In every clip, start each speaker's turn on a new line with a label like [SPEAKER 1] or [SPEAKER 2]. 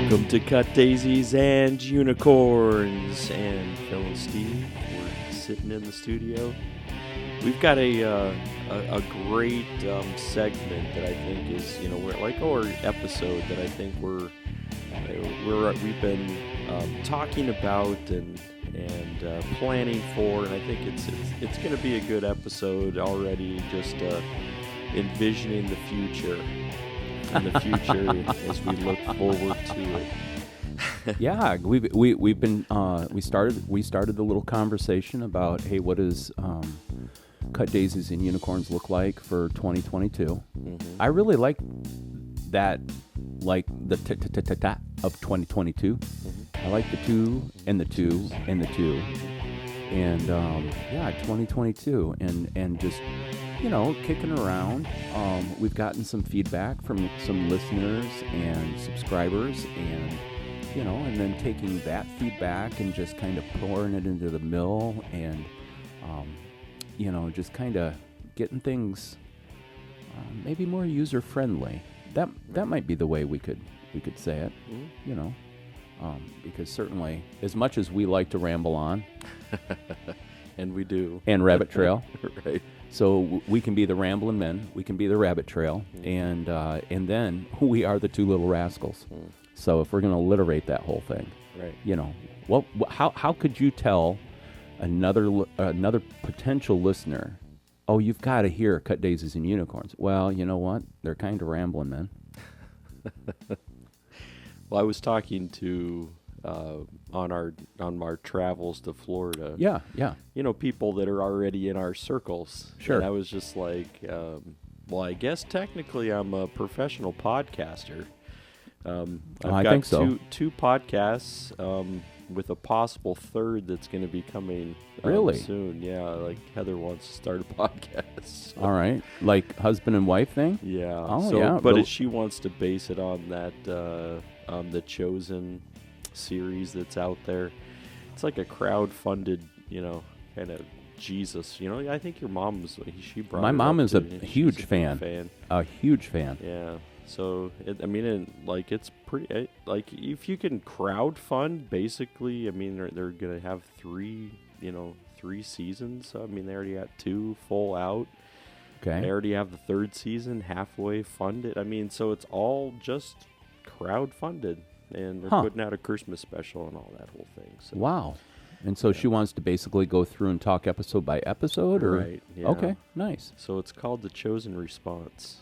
[SPEAKER 1] Welcome to Cut Daisies and Unicorns. And Phil and Steve, we're sitting in the studio. We've got a great segment that I think is, or episode that I think we've been talking about and planning for, and I think it's going to be a good episode already. Just envisioning the future. In the future as we look forward to it.
[SPEAKER 2] Yeah, we've been we started the little conversation about, hey, what does Cut Daisies and Unicorns look like for 2022? Mm-hmm. I really like that, like the ta of 2022. Mm-hmm. I like the 2 and the 2 and the 2, and 2022 and just, kicking around. We've gotten some feedback from some listeners and subscribers, and and then taking that feedback and just kind of pouring it into the mill, and just kind of getting things maybe more user friendly. That might be the way we could say it. Mm-hmm. Because certainly, as much as we like to ramble on,
[SPEAKER 1] and we do,
[SPEAKER 2] and rabbit trail,
[SPEAKER 1] right.
[SPEAKER 2] So we can be the rambling men, we can be the rabbit trail, and then we are the 2 little rascals. Mm. So if we're going to alliterate that whole thing,
[SPEAKER 1] right?
[SPEAKER 2] How could you tell another potential listener, oh, you've got to hear Cut Daisies and Unicorns? Well, you know what? They're kind of rambling men.
[SPEAKER 1] Well, I was talking to on our travels to Florida.
[SPEAKER 2] Yeah.
[SPEAKER 1] People that are already in our circles.
[SPEAKER 2] Sure.
[SPEAKER 1] And I was just like, I guess technically I'm a professional podcaster.
[SPEAKER 2] I think so.
[SPEAKER 1] Two podcasts with a possible third that's going to be coming
[SPEAKER 2] really
[SPEAKER 1] soon. Yeah, like Heather wants to start a podcast. So.
[SPEAKER 2] All right, like husband and wife thing.
[SPEAKER 1] Yeah.
[SPEAKER 2] Oh, yeah.
[SPEAKER 1] But she wants to base it on that the Chosen series that's out there. It's like a crowd-funded, kind of Jesus. I think your mom's. She brought.
[SPEAKER 2] My mom is a huge
[SPEAKER 1] fan.
[SPEAKER 2] A huge fan.
[SPEAKER 1] Yeah. So it's pretty. Like if you can crowdfund, basically, they're gonna have 3 seasons. So, they already got 2 full out.
[SPEAKER 2] Okay.
[SPEAKER 1] They already have the 3rd season halfway funded. So it's all just crowdfunded. And they're putting out a Christmas special and all that whole thing. So.
[SPEAKER 2] Wow. And so she wants to basically go through and talk episode by episode? Or?
[SPEAKER 1] Right. Yeah.
[SPEAKER 2] Okay, nice.
[SPEAKER 1] So it's called The Chosen Response.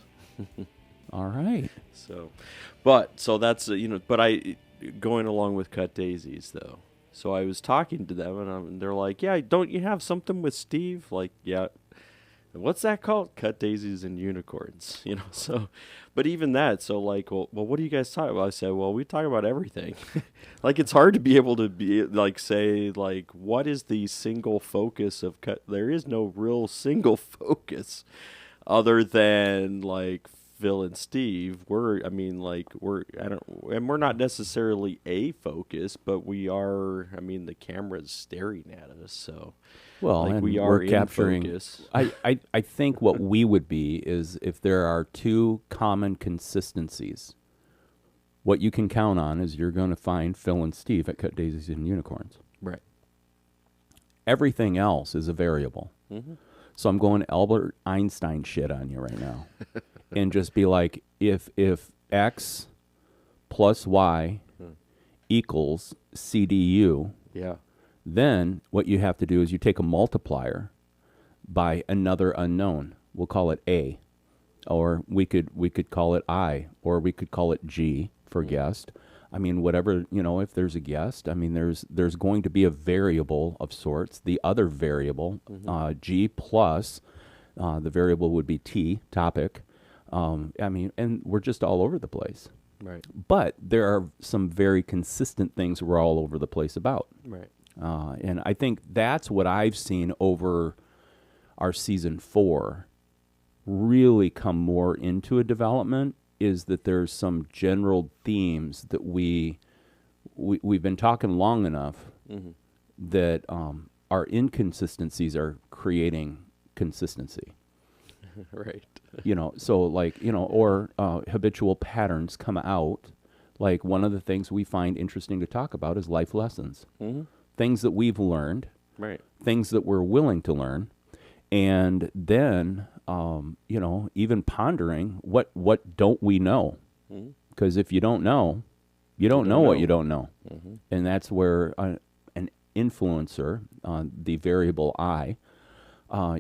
[SPEAKER 2] All right.
[SPEAKER 1] So that's, but going along with Cut Daisies, though. So I was talking to them, and they're like, yeah, don't you have something with Steve? Like, yeah. What's that called? Cut Daisies and Unicorns, so, but even that, so like, well, what do you guys talk about? I said, well, we talk about everything. Like, it's hard to be able to be like, say, like, what is the single focus of Cut? There is no real single focus other than like Phil and Steve. We're not necessarily a focus, but we are, the camera's staring at us. So,
[SPEAKER 2] well,
[SPEAKER 1] like,
[SPEAKER 2] and
[SPEAKER 1] we are
[SPEAKER 2] we're
[SPEAKER 1] in
[SPEAKER 2] capturing.
[SPEAKER 1] Focus.
[SPEAKER 2] I think what we would be is if there are 2 common consistencies. What you can count on is you're going to find Phil and Steve at Cut Daisies and Unicorns.
[SPEAKER 1] Right.
[SPEAKER 2] Everything else is a variable. Mm-hmm. So I'm going Albert Einstein shit on you right now, and just be like, if X plus Y equals CDU.
[SPEAKER 1] Yeah.
[SPEAKER 2] Then what you have to do is you take a multiplier by another unknown. We'll call it A, or we could call it I, or we could call it G for guest. Whatever, if there's a guest, there's going to be a variable of sorts. The other variable, G plus, the variable would be T, topic. And we're just all over the place.
[SPEAKER 1] Right.
[SPEAKER 2] But there are some very consistent things we're all over the place about.
[SPEAKER 1] Right.
[SPEAKER 2] And I think that's what I've seen over our season 4 really come more into a development, is that there's some general themes that we've been talking long enough that our inconsistencies are creating consistency.
[SPEAKER 1] Right.
[SPEAKER 2] So like, or habitual patterns come out Like, one of the things we find interesting to talk about is life lessons. Things that we've learned,
[SPEAKER 1] Right.
[SPEAKER 2] things that we're willing to learn, and then, you know, even pondering what don't we know? Because if you don't know, you don't know what you don't know. And that's where an influencer, the variable I,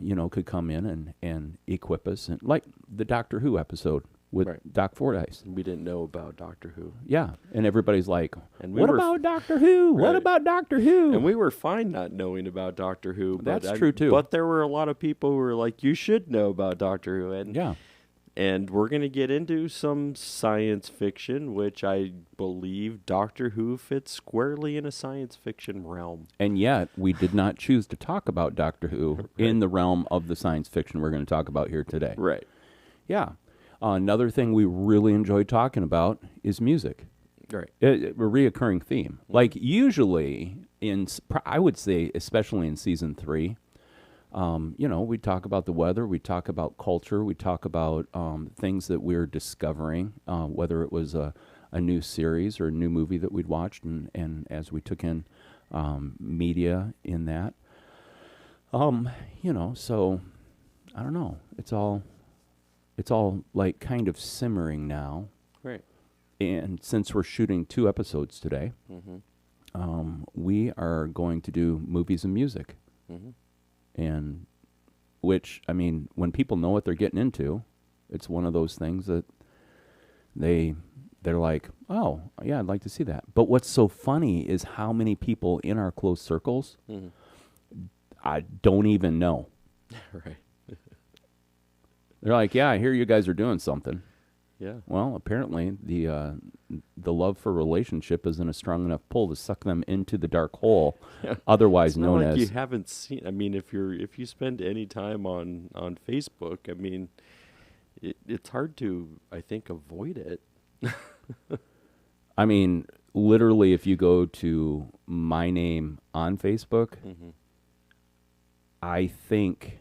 [SPEAKER 2] you know, could come in and equip us. And like the Doctor Who episode with Doc Fordyce.
[SPEAKER 1] We didn't know about Doctor Who.
[SPEAKER 2] Yeah. And everybody's like,
[SPEAKER 1] And we
[SPEAKER 2] what
[SPEAKER 1] were
[SPEAKER 2] about Doctor Who? What
[SPEAKER 1] Right.
[SPEAKER 2] about Doctor Who?
[SPEAKER 1] And we were fine not knowing about Doctor Who. But
[SPEAKER 2] That's true, too.
[SPEAKER 1] But there were a lot of people who were like, you should know about Doctor Who. And
[SPEAKER 2] Yeah.
[SPEAKER 1] And we're going to get into some science fiction, which I believe Doctor Who fits squarely in a science fiction realm.
[SPEAKER 2] And yet, we did not choose to talk about Doctor Who in the realm of the science fiction we're going to talk about here today.
[SPEAKER 1] Right.
[SPEAKER 2] Yeah. Another thing we really enjoy talking about is music.
[SPEAKER 1] Right.
[SPEAKER 2] A reoccurring theme. Like, usually, I would say, especially in season 3, you know, we talk about the weather, we talk about culture, we talk about things that we're discovering, whether it was a new series or a new movie that we'd watched, and as we took in media in that. You know, so, I don't know. It's all like kind of simmering now.
[SPEAKER 1] Right.
[SPEAKER 2] And since we're shooting 2 episodes today, we are going to do movies and music. And which, I mean, when people know what they're getting into, it's one of those things that they're like, oh, yeah, I'd like to see that. But what's so funny is how many people in our close circles I don't even know.
[SPEAKER 1] Right.
[SPEAKER 2] They're like, yeah, I hear you guys are doing something.
[SPEAKER 1] Yeah.
[SPEAKER 2] Well, apparently the love for relationship isn't a strong enough pull to suck them into the dark hole, otherwise
[SPEAKER 1] It's not
[SPEAKER 2] known
[SPEAKER 1] like
[SPEAKER 2] as.
[SPEAKER 1] you haven't seen. I mean, if you spend any time on Facebook, I mean, it's hard to, I think, avoid it.
[SPEAKER 2] I mean, literally, if you go to my name on Facebook, I think,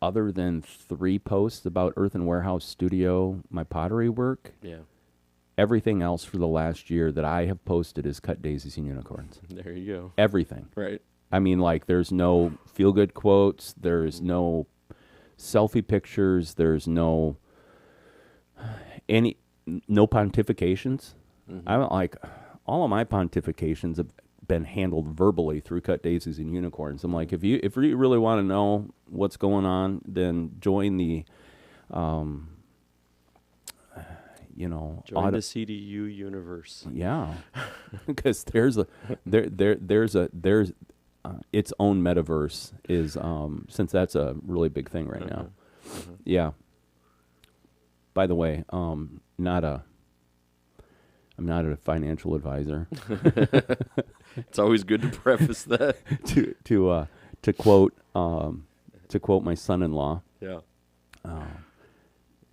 [SPEAKER 2] other than 3 posts about Earthen Warehouse Studio, my pottery work,
[SPEAKER 1] Yeah.
[SPEAKER 2] everything else for the last year that I have posted is Cut Daisies and Unicorns.
[SPEAKER 1] There you go.
[SPEAKER 2] Everything.
[SPEAKER 1] Right.
[SPEAKER 2] I mean, like, there's no feel-good quotes, there's no selfie pictures, there's no pontifications. I'm like, all of my pontifications have been handled verbally through Cut Daisies and Unicorns. I'm like, if you really want to know what's going on, then join the you know,
[SPEAKER 1] Join the CDU universe.
[SPEAKER 2] Yeah, because there's its own metaverse is since that's a really big thing right now. Yeah. By the way, I'm not a financial advisor.
[SPEAKER 1] It's always good to preface that.
[SPEAKER 2] to quote my son-in-law.
[SPEAKER 1] Yeah.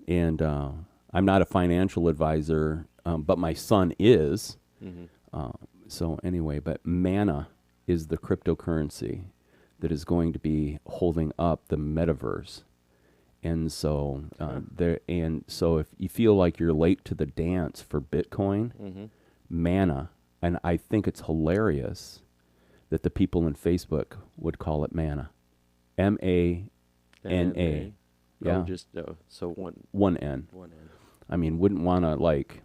[SPEAKER 2] And I'm not a financial advisor, but my son is. So anyway, but Mana is the cryptocurrency that is going to be holding up the metaverse. And so so if you feel like you're late to the dance for Bitcoin, Mana, and I think it's hilarious that the people in Facebook would call it Mana. MANA. Yeah.
[SPEAKER 1] So
[SPEAKER 2] one N.
[SPEAKER 1] One N.
[SPEAKER 2] I mean, wouldn't want to like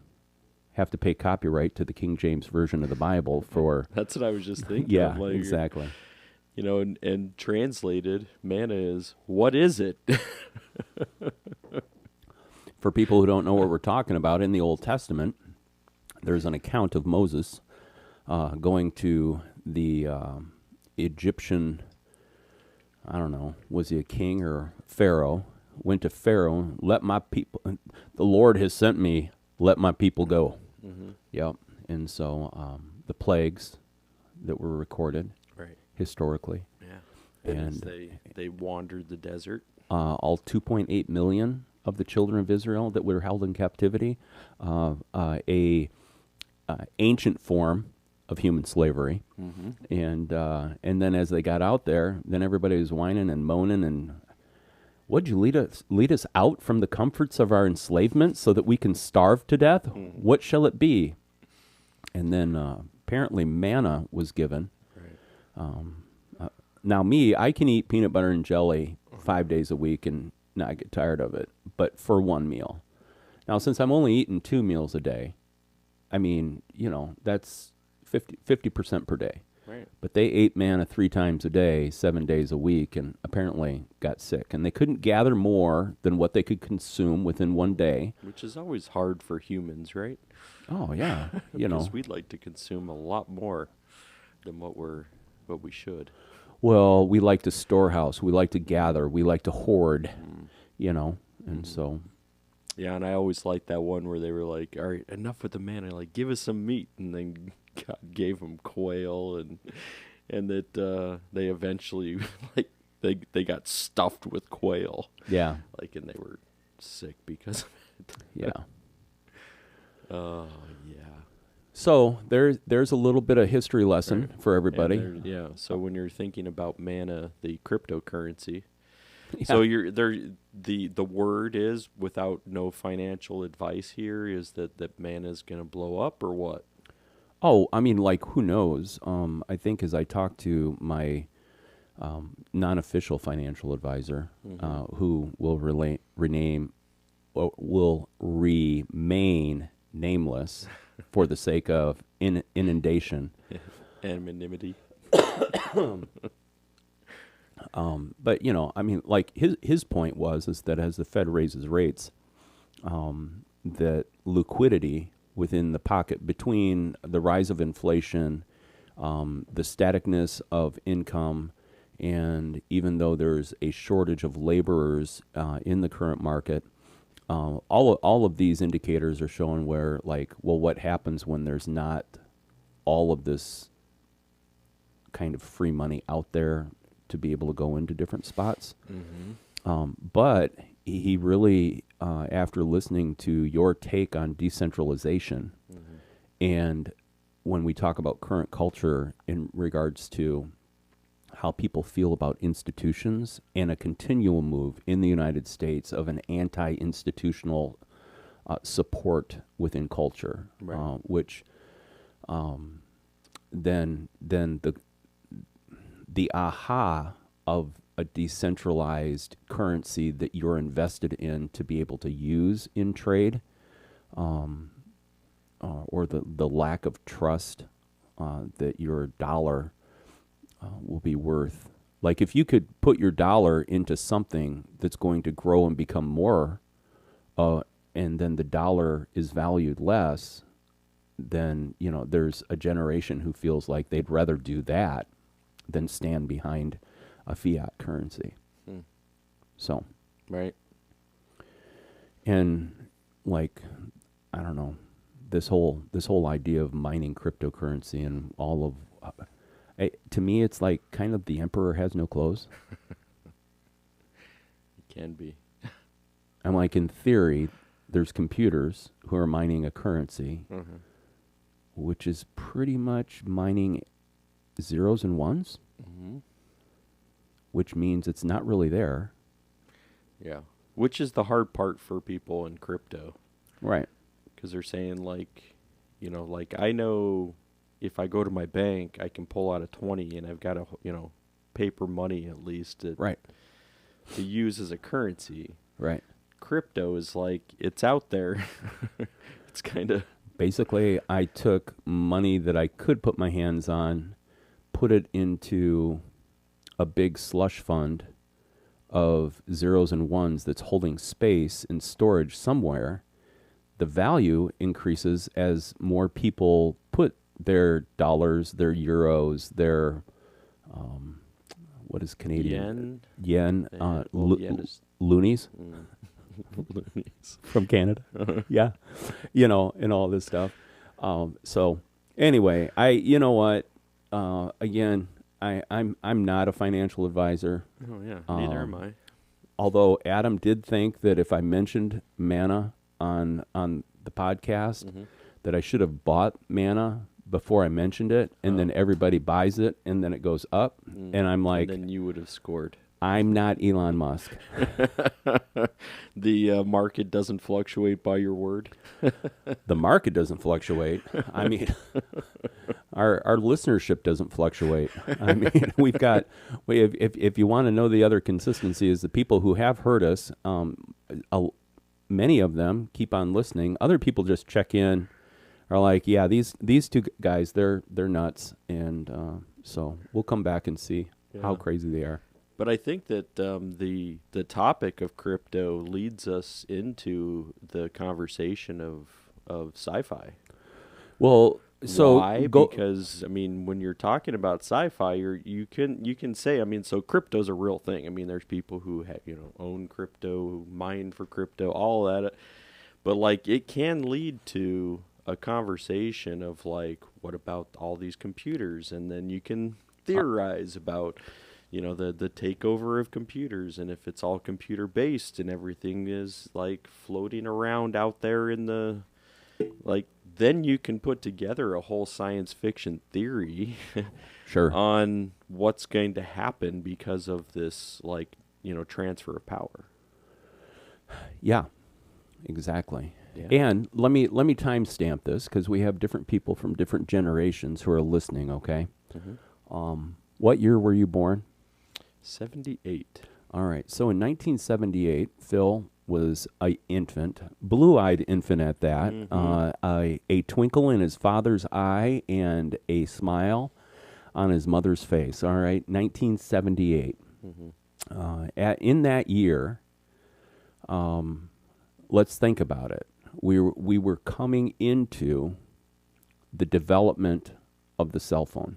[SPEAKER 2] have to pay copyright to the King James version of the Bible for.
[SPEAKER 1] That's what I was just thinking.
[SPEAKER 2] Yeah,
[SPEAKER 1] like,
[SPEAKER 2] exactly.
[SPEAKER 1] You know, and translated, manna is, what is it?
[SPEAKER 2] For people who don't know what we're talking about, in the Old Testament, there's an account of Moses going to the Egyptian, I don't know, was he a king or Pharaoh? Went to Pharaoh, let my people, the Lord has sent me, let my people go. Yep. And so the plagues that were recorded historically.
[SPEAKER 1] Yeah. And they wandered the desert.
[SPEAKER 2] All 2.8 million of the children of Israel that were held in captivity, ancient form of human slavery. And then as they got out there, then everybody was whining and moaning Would you lead us out from the comforts of our enslavement so that we can starve to death? What shall it be? And then apparently manna was given.
[SPEAKER 1] Right.
[SPEAKER 2] Now me, I can eat peanut butter and jelly 5 days a week and not get tired of it, but for one meal. Now, since I'm only eating 2 meals a day, I mean, that's 50% per day.
[SPEAKER 1] Right.
[SPEAKER 2] But they ate manna 3 times a day, 7 days a week, and apparently got sick. And they couldn't gather more than what they could consume within one day.
[SPEAKER 1] Which is always hard for humans, right?
[SPEAKER 2] Oh, yeah.
[SPEAKER 1] Because we'd like to consume a lot more than what we should.
[SPEAKER 2] Well, we like to storehouse. We like to gather. We like to hoard, and so.
[SPEAKER 1] Yeah, and I always liked that one where they were like, all right, enough with the manna. Like, give us some meat. And then God gave them quail, and that they eventually, like, they got stuffed with quail.
[SPEAKER 2] Yeah.
[SPEAKER 1] Like, and they were sick because of it.
[SPEAKER 2] Yeah.
[SPEAKER 1] Oh, yeah.
[SPEAKER 2] So there's a little bit of history lesson for everybody.
[SPEAKER 1] Yeah. So when you're thinking about manna, the cryptocurrency,
[SPEAKER 2] Yeah.
[SPEAKER 1] so you're there. The word is, without no financial advice here, is that manna is going to blow up or what?
[SPEAKER 2] Oh, I mean, like, who knows? I think as I talk to my non-official financial advisor, who will remain nameless for the sake of inundation.
[SPEAKER 1] Anonymity.
[SPEAKER 2] But I mean, like his point is that as the Fed raises rates, that liquidity within the pocket between the rise of inflation, the staticness of income, and even though there's a shortage of laborers in the current market, all of these indicators are showing where, like, well, what happens when there's not all of this kind of free money out there to be able to go into different spots. But he really, after listening to your take on decentralization, and when we talk about current culture in regards to how people feel about institutions and a continual move in the United States of an anti-institutional support within culture,
[SPEAKER 1] Right.
[SPEAKER 2] which then the aha of a decentralized currency that you're invested in to be able to use in trade, or the lack of trust that your dollar will be worth. Like, if you could put your dollar into something that's going to grow and become more, and then the dollar is valued less, then there's a generation who feels like they'd rather do that than stand behind a fiat currency. So,
[SPEAKER 1] Right.
[SPEAKER 2] and like, I don't know, this whole idea of mining cryptocurrency and all of to me, it's like kind of the emperor has no clothes.
[SPEAKER 1] It can be.
[SPEAKER 2] I'm like, in theory, there's computers who are mining a currency, which is pretty much mining zeros and ones, which means it's not really there.
[SPEAKER 1] Yeah. Which is the hard part for people in crypto.
[SPEAKER 2] Right.
[SPEAKER 1] Because they're saying, like, like, I know if I go to my bank, I can pull out a 20 and I've got a, paper money at least to use as a currency.
[SPEAKER 2] Right.
[SPEAKER 1] Crypto is like, it's out there. It's kind of...
[SPEAKER 2] Basically, I took money that I could put my hands on, put it into a big slush fund of zeros and ones that's holding space in storage somewhere. The value increases as more people put their dollars, their euros, their what is Canadian
[SPEAKER 1] Yen. Yen is...
[SPEAKER 2] loonies
[SPEAKER 1] Loonies.
[SPEAKER 2] from Canada. Yeah, and all this stuff. So anyway, again, I'm not a financial advisor.
[SPEAKER 1] Oh yeah, neither am I.
[SPEAKER 2] Although Adam did think that if I mentioned manna on the podcast, that I should have bought manna before I mentioned it, and then everybody buys it, and then it goes up, and I'm like,
[SPEAKER 1] and then you would have scored.
[SPEAKER 2] I'm not Elon Musk.
[SPEAKER 1] The market doesn't fluctuate by your word.
[SPEAKER 2] The market doesn't fluctuate. I mean, our listenership doesn't fluctuate. I mean, if you want to know the other consistency is the people who have heard us, many of them keep on listening. Other people just check in, are like, yeah, these two guys, they're nuts, and so we'll come back and see how crazy they are.
[SPEAKER 1] But I think that the topic of crypto leads us into the conversation of sci-fi.
[SPEAKER 2] Well, so
[SPEAKER 1] why? Because I mean, when you're talking about sci-fi, you can say, I mean, so crypto's a real thing. I mean, there's people who own crypto, mine for crypto, all that. But like, it can lead to a conversation of like, what about all these computers? And then you can theorize about the takeover of computers, and if it's all computer based and everything is like floating around out there in the then you can put together a whole science fiction theory
[SPEAKER 2] sure
[SPEAKER 1] on what's going to happen because of this transfer of power.
[SPEAKER 2] Yeah, exactly.
[SPEAKER 1] Yeah.
[SPEAKER 2] And let me timestamp this because we have different people from different generations who are listening. Okay.
[SPEAKER 1] Mm-hmm.
[SPEAKER 2] What year were you born?
[SPEAKER 1] 78.
[SPEAKER 2] All right. So in 1978, Phil was an infant, blue-eyed infant at that, a twinkle in his father's eye and a smile on his mother's face. All right, 1978. In that year, let's think about it. We were coming into the development of the cell phone.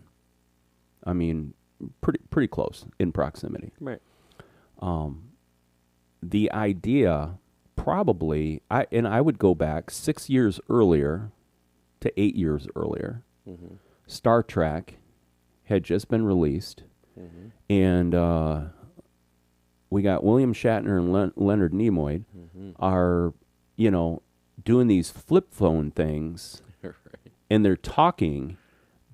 [SPEAKER 2] I mean, pretty close in proximity.
[SPEAKER 1] Right.
[SPEAKER 2] The idea probably, I would go back 6 years earlier to 8 years earlier.
[SPEAKER 1] Mm-hmm.
[SPEAKER 2] Star Trek had just been released, and we got William Shatner and Leonard Nimoy are, doing these flip phone things,
[SPEAKER 1] Right.
[SPEAKER 2] and they're talking,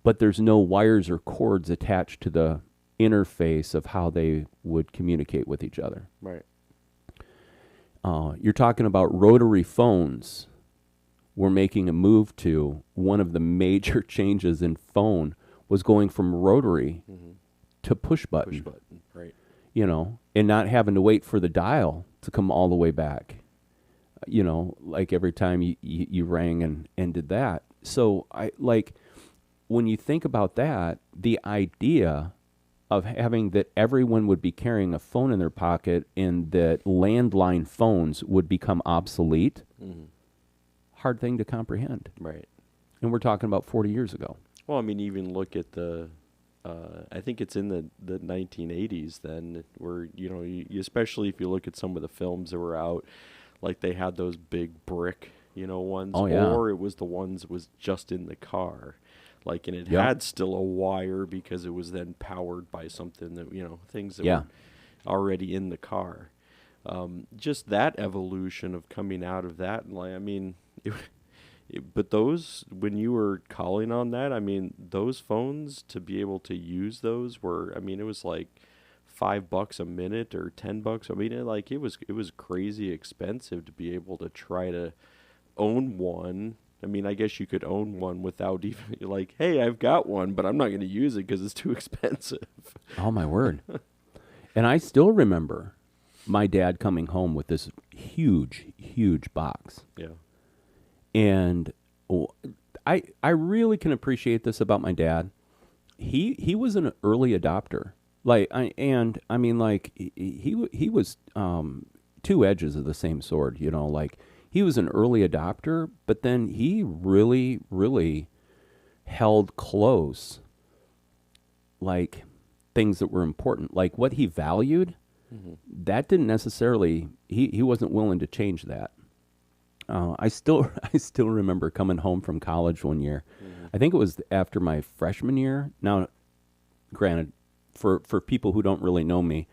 [SPEAKER 2] but there's no wires or cords attached to the interface of how they would communicate with each other.
[SPEAKER 1] Right.
[SPEAKER 2] You're talking about rotary phones. We're making a move to one of the major changes in phone was going from rotary to push button.
[SPEAKER 1] Push button, right.
[SPEAKER 2] And not having to wait for the dial to come all the way back. Like every time you rang and did that. So when you think about that, the idea of having that everyone would be carrying a phone in their pocket and that landline phones would become obsolete, hard thing to comprehend.
[SPEAKER 1] Right.
[SPEAKER 2] And we're talking about 40 years ago.
[SPEAKER 1] Well, I mean, even look at I think it's in the 1980s then, where, you, especially if you look at some of the films that were out, like they had those big brick, ones.
[SPEAKER 2] Oh, yeah.
[SPEAKER 1] Or it was the ones that was just in the car. And it had still a wire because it was then powered by something that, things that were already in the car. Just that evolution of coming out of that. I mean, but those, when you were calling on that, I mean, those phones, to be able to use those were, I mean, it was like $5 a minute or $10. I mean, it was crazy expensive to be able to try to own one. I mean, I guess you could own one without even hey, I've got one, but I'm not going to use it because it's too expensive.
[SPEAKER 2] Oh, my word. And I still remember my dad coming home with this huge, huge box.
[SPEAKER 1] Yeah.
[SPEAKER 2] And I really can appreciate this about my dad. He was an early adopter. He was two edges of the same sword, he was an early adopter, but then he really, really held close, things that were important, like what he valued. That didn't necessarily. He wasn't willing to change that. I still remember coming home from college one year. I think it was after my freshman year. Now, granted, for people who don't really know me,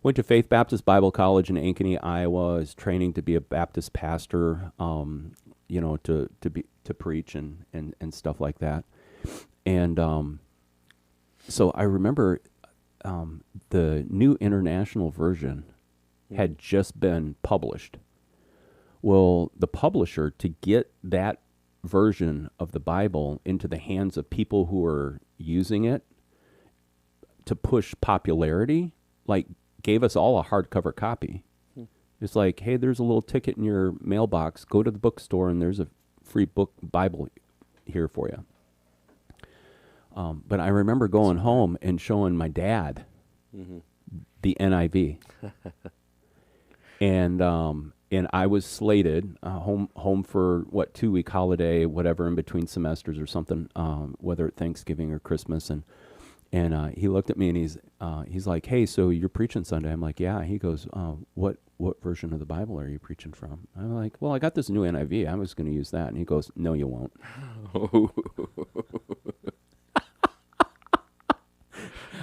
[SPEAKER 2] went to Faith Baptist Bible College in Ankeny, Iowa. Was training to be a Baptist pastor, to preach and stuff like that. And so I remember the New International Version had just been published. Well, the publisher, to get that version of the Bible into the hands of people who are using it to push popularity, like gave us all a hardcover copy. It's like, hey, there's a little ticket in your mailbox. Go to the bookstore and there's a free book Bible here for you. But I remember going home and showing my dad the NIV, and I was slated home for 2-week holiday, whatever in between semesters or something, whether at Thanksgiving or Christmas, and he looked at me and he's like, hey, so you're preaching Sunday? I'm like, yeah. He goes, what version of the Bible are you preaching from? I'm like, well, I got this new NIV. I was going to use that. And he goes, no, you won't.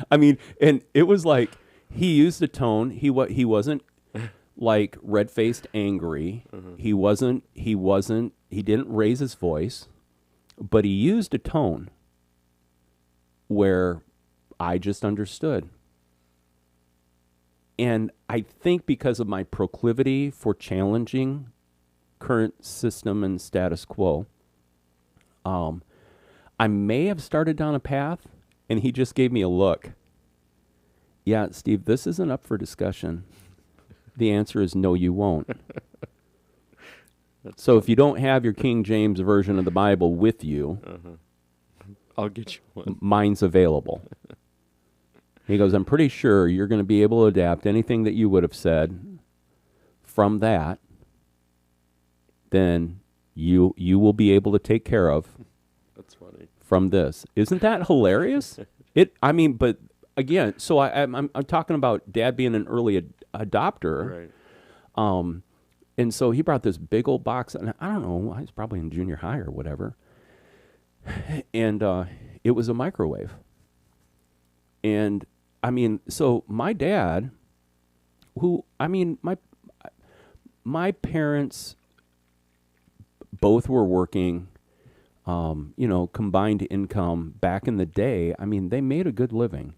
[SPEAKER 2] I mean, and it was like he used a tone. He wasn't like red-faced angry. He didn't raise his voice, but he used a tone where I just understood. And I think because of my proclivity for challenging current system and status quo, I may have started down a path, and he just gave me a look. Yeah, Steve, this isn't up for discussion. The answer is no, you won't. So if you don't have your King James version of the Bible with you,
[SPEAKER 1] I'll get you one.
[SPEAKER 2] Mine's available. He goes, I'm pretty sure you're going to be able to adapt anything that you would have said from that. Then you will be able to take care of.
[SPEAKER 1] That's funny.
[SPEAKER 2] From this. Isn't that hilarious? But again, so I'm talking about Dad being an early adopter.
[SPEAKER 1] Right.
[SPEAKER 2] And so he brought this big old box, and I don't know, he's probably in junior high or whatever. And it was a microwave. And so my dad, my parents both were working, combined income back in the day. They made a good living,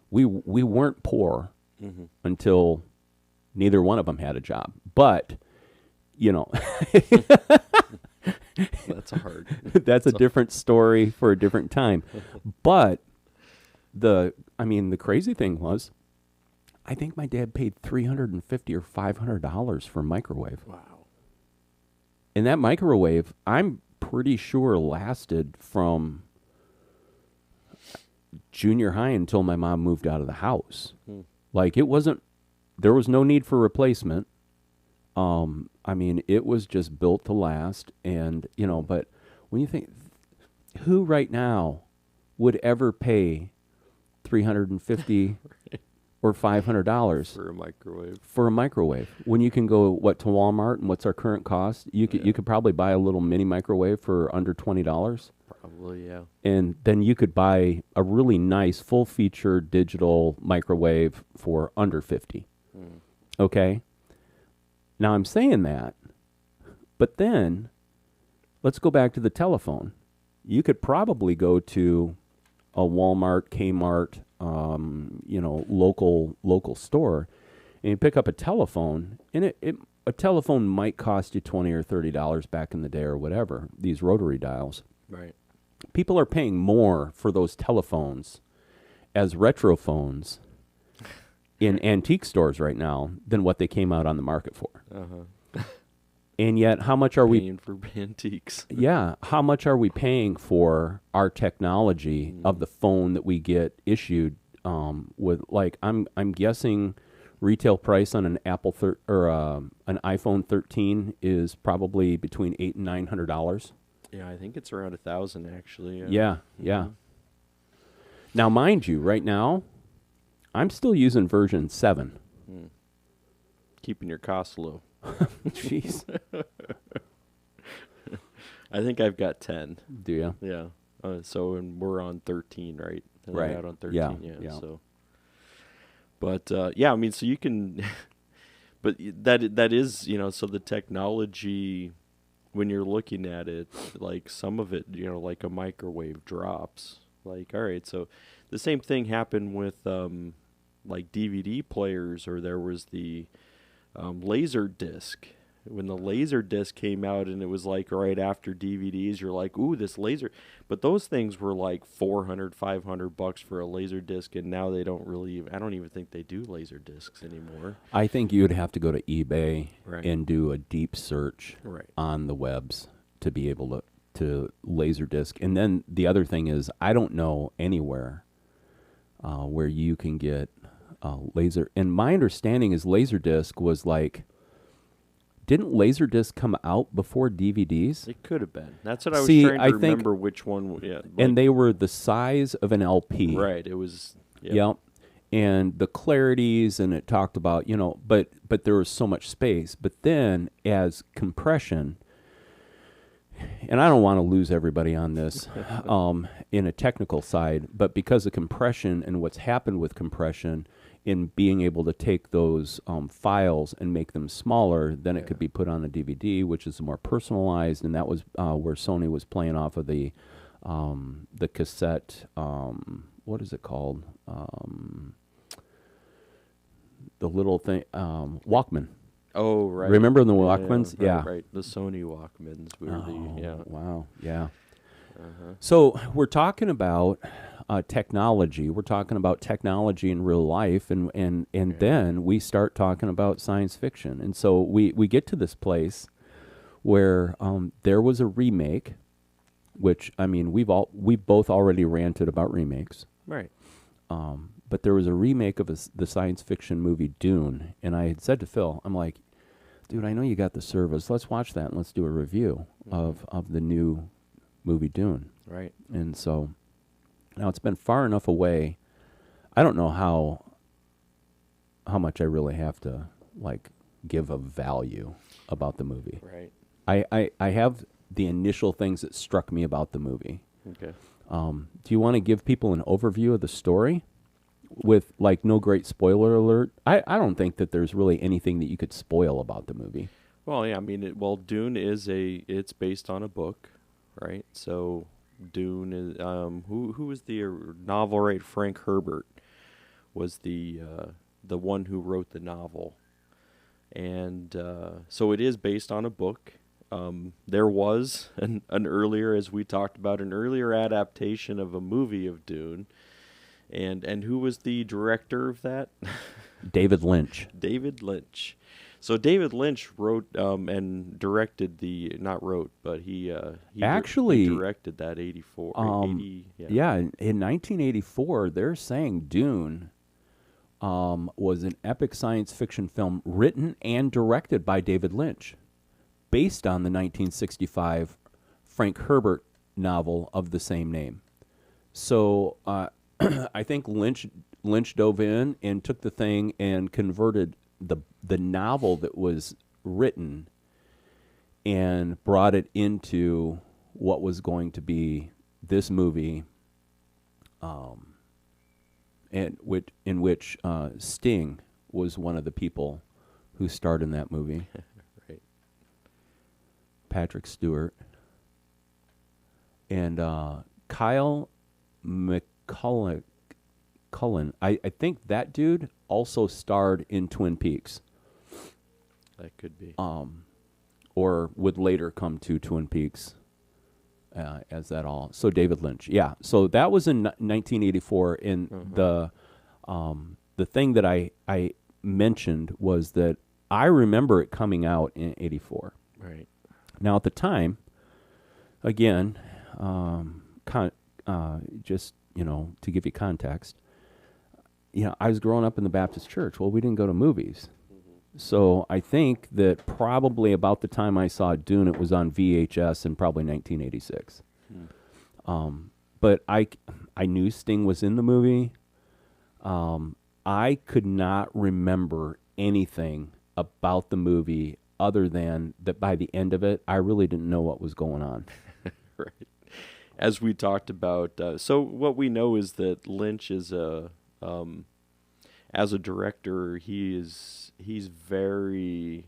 [SPEAKER 2] We weren't poor until neither one of them had a job. But,
[SPEAKER 1] That's hard.
[SPEAKER 2] That's a different story for a different time. But the crazy thing was, I think my dad paid $350 or $500 for a microwave.
[SPEAKER 1] Wow.
[SPEAKER 2] And that microwave, I'm pretty sure, lasted from junior high until my mom moved out of the house. Like, there was no need for replacement. It was just built to last. And, but when you think, who right now would ever pay $350 or $500
[SPEAKER 1] for a microwave
[SPEAKER 2] when you can go to Walmart, and what's our current cost? You could probably buy a little mini microwave for under $20.
[SPEAKER 1] Probably, yeah.
[SPEAKER 2] And then you could buy a really nice full feature digital microwave for under $50. Okay? Now I'm saying that, but then let's go back to the telephone. You could probably go to a Walmart, Kmart, local store, and you pick up a telephone, and a telephone might cost you $20 or $30 back in the day or whatever, these rotary dials.
[SPEAKER 1] Right.
[SPEAKER 2] People are paying more for those telephones as retro phones in antique stores right now than what they came out on the market for. And yet, how much are
[SPEAKER 1] paying for antiques?
[SPEAKER 2] Yeah, how much are we paying for our technology of the phone that we get issued with? Like, I'm guessing retail price on an an iPhone 13 is probably between $800 and $900.
[SPEAKER 1] Yeah, I think it's around 1,000 actually.
[SPEAKER 2] Yeah. Now, mind you, right now, I'm still using version 7.
[SPEAKER 1] Keeping your costs low.
[SPEAKER 2] Jeez.
[SPEAKER 1] I think I've got 10.
[SPEAKER 2] Do you?
[SPEAKER 1] Yeah. And we're on 13, right?
[SPEAKER 2] Right.
[SPEAKER 1] Out on 13,
[SPEAKER 2] yeah.
[SPEAKER 1] So, but so you can, but that is, so the technology, when you're looking at it, like some of it, like a microwave drops. Like, all right, so the same thing happened with like DVD players, or there was the laser disc. When the laser disc came out, and it was like right after DVDs, you're like, ooh, this laser. But those things were like $400-$500 for a laser disc, and now they don't really. I don't even think they do laser discs anymore.
[SPEAKER 2] I think you would have to go to eBay
[SPEAKER 1] Right.
[SPEAKER 2] and do a deep search
[SPEAKER 1] Right.
[SPEAKER 2] on the webs to be able to laser disc. And then the other thing is, I don't know anywhere where you can get laser. And my understanding is Laserdisc was like, didn't Laserdisc come out before DVDs?
[SPEAKER 1] It could have been. That's what I was
[SPEAKER 2] See,
[SPEAKER 1] trying to
[SPEAKER 2] I think-
[SPEAKER 1] remember which one. Yeah,
[SPEAKER 2] And they were the size of an LP.
[SPEAKER 1] right. It was.
[SPEAKER 2] Yep. And the clarities, and it talked about, but there was so much space. But then as compression, and I don't want to lose everybody on this in a technical side, but because of compression and what's happened with compression in being able to take those files and make them smaller, then it could be put on a DVD, which is more personalized, and that was where Sony was playing off of the cassette, what is it called? The little thing, Walkman.
[SPEAKER 1] Oh, right.
[SPEAKER 2] Remember the Walkmans?
[SPEAKER 1] Right,
[SPEAKER 2] Yeah.
[SPEAKER 1] right. The Sony Walkmans were
[SPEAKER 2] Wow. Yeah.
[SPEAKER 1] Uh-huh.
[SPEAKER 2] So we're talking about technology. We're talking about technology in real life, and then we start talking about science fiction. And so we get to this place where there was a remake, which, I mean, we've both already ranted about remakes.
[SPEAKER 1] Right.
[SPEAKER 2] But there was a remake of the science fiction movie Dune, and I had said to Phil, I'm like, dude, I know you got the service. Let's watch that and let's do a review of the new movie Dune.
[SPEAKER 1] Right.
[SPEAKER 2] And so now it's been far enough away. I don't know how much I really have to like give a value about the movie.
[SPEAKER 1] Right.
[SPEAKER 2] I have the initial things that struck me about the movie.
[SPEAKER 1] Okay.
[SPEAKER 2] Do you want to give people an overview of the story with like no great spoiler alert? I don't think that there's really anything that you could spoil about the movie.
[SPEAKER 1] Well, yeah. I mean, Dune it's based on a book, right? So Dune is who was the novel right? Frank Herbert was the one who wrote the novel, and so it is based on a book. There was an earlier, as we talked about, an earlier adaptation of a movie of Dune, and who was the director of that?
[SPEAKER 2] David Lynch.
[SPEAKER 1] David Lynch. So David Lynch wrote and directed not wrote, but he
[SPEAKER 2] Actually
[SPEAKER 1] directed that 84. 80,
[SPEAKER 2] yeah, in 1984, they're saying Dune was an epic science fiction film written and directed by David Lynch, based on the 1965 Frank Herbert novel of the same name. So I think Lynch dove in and took the thing and converted the novel that was written and brought it into what was going to be this movie, in which Sting was one of the people who starred in that movie.
[SPEAKER 1] Right.
[SPEAKER 2] Patrick Stewart and Kyle McCullen. I think that dude also starred in Twin Peaks.
[SPEAKER 1] That could be.
[SPEAKER 2] Or would later come to Twin Peaks as that all. So David Lynch, yeah. So that was in 1984. And the thing that I mentioned was that I remember it coming out in 84.
[SPEAKER 1] Right.
[SPEAKER 2] Now at the time, again, just to give you context, I was growing up in the Baptist church. Well, we didn't go to movies. So I think that probably about the time I saw Dune, it was on VHS in probably 1986. But I knew Sting was in the movie. I could not remember anything about the movie other than that by the end of it, I really didn't know what was going on.
[SPEAKER 1] Right. As we talked about, so what we know is that Lynch is as a director, he's very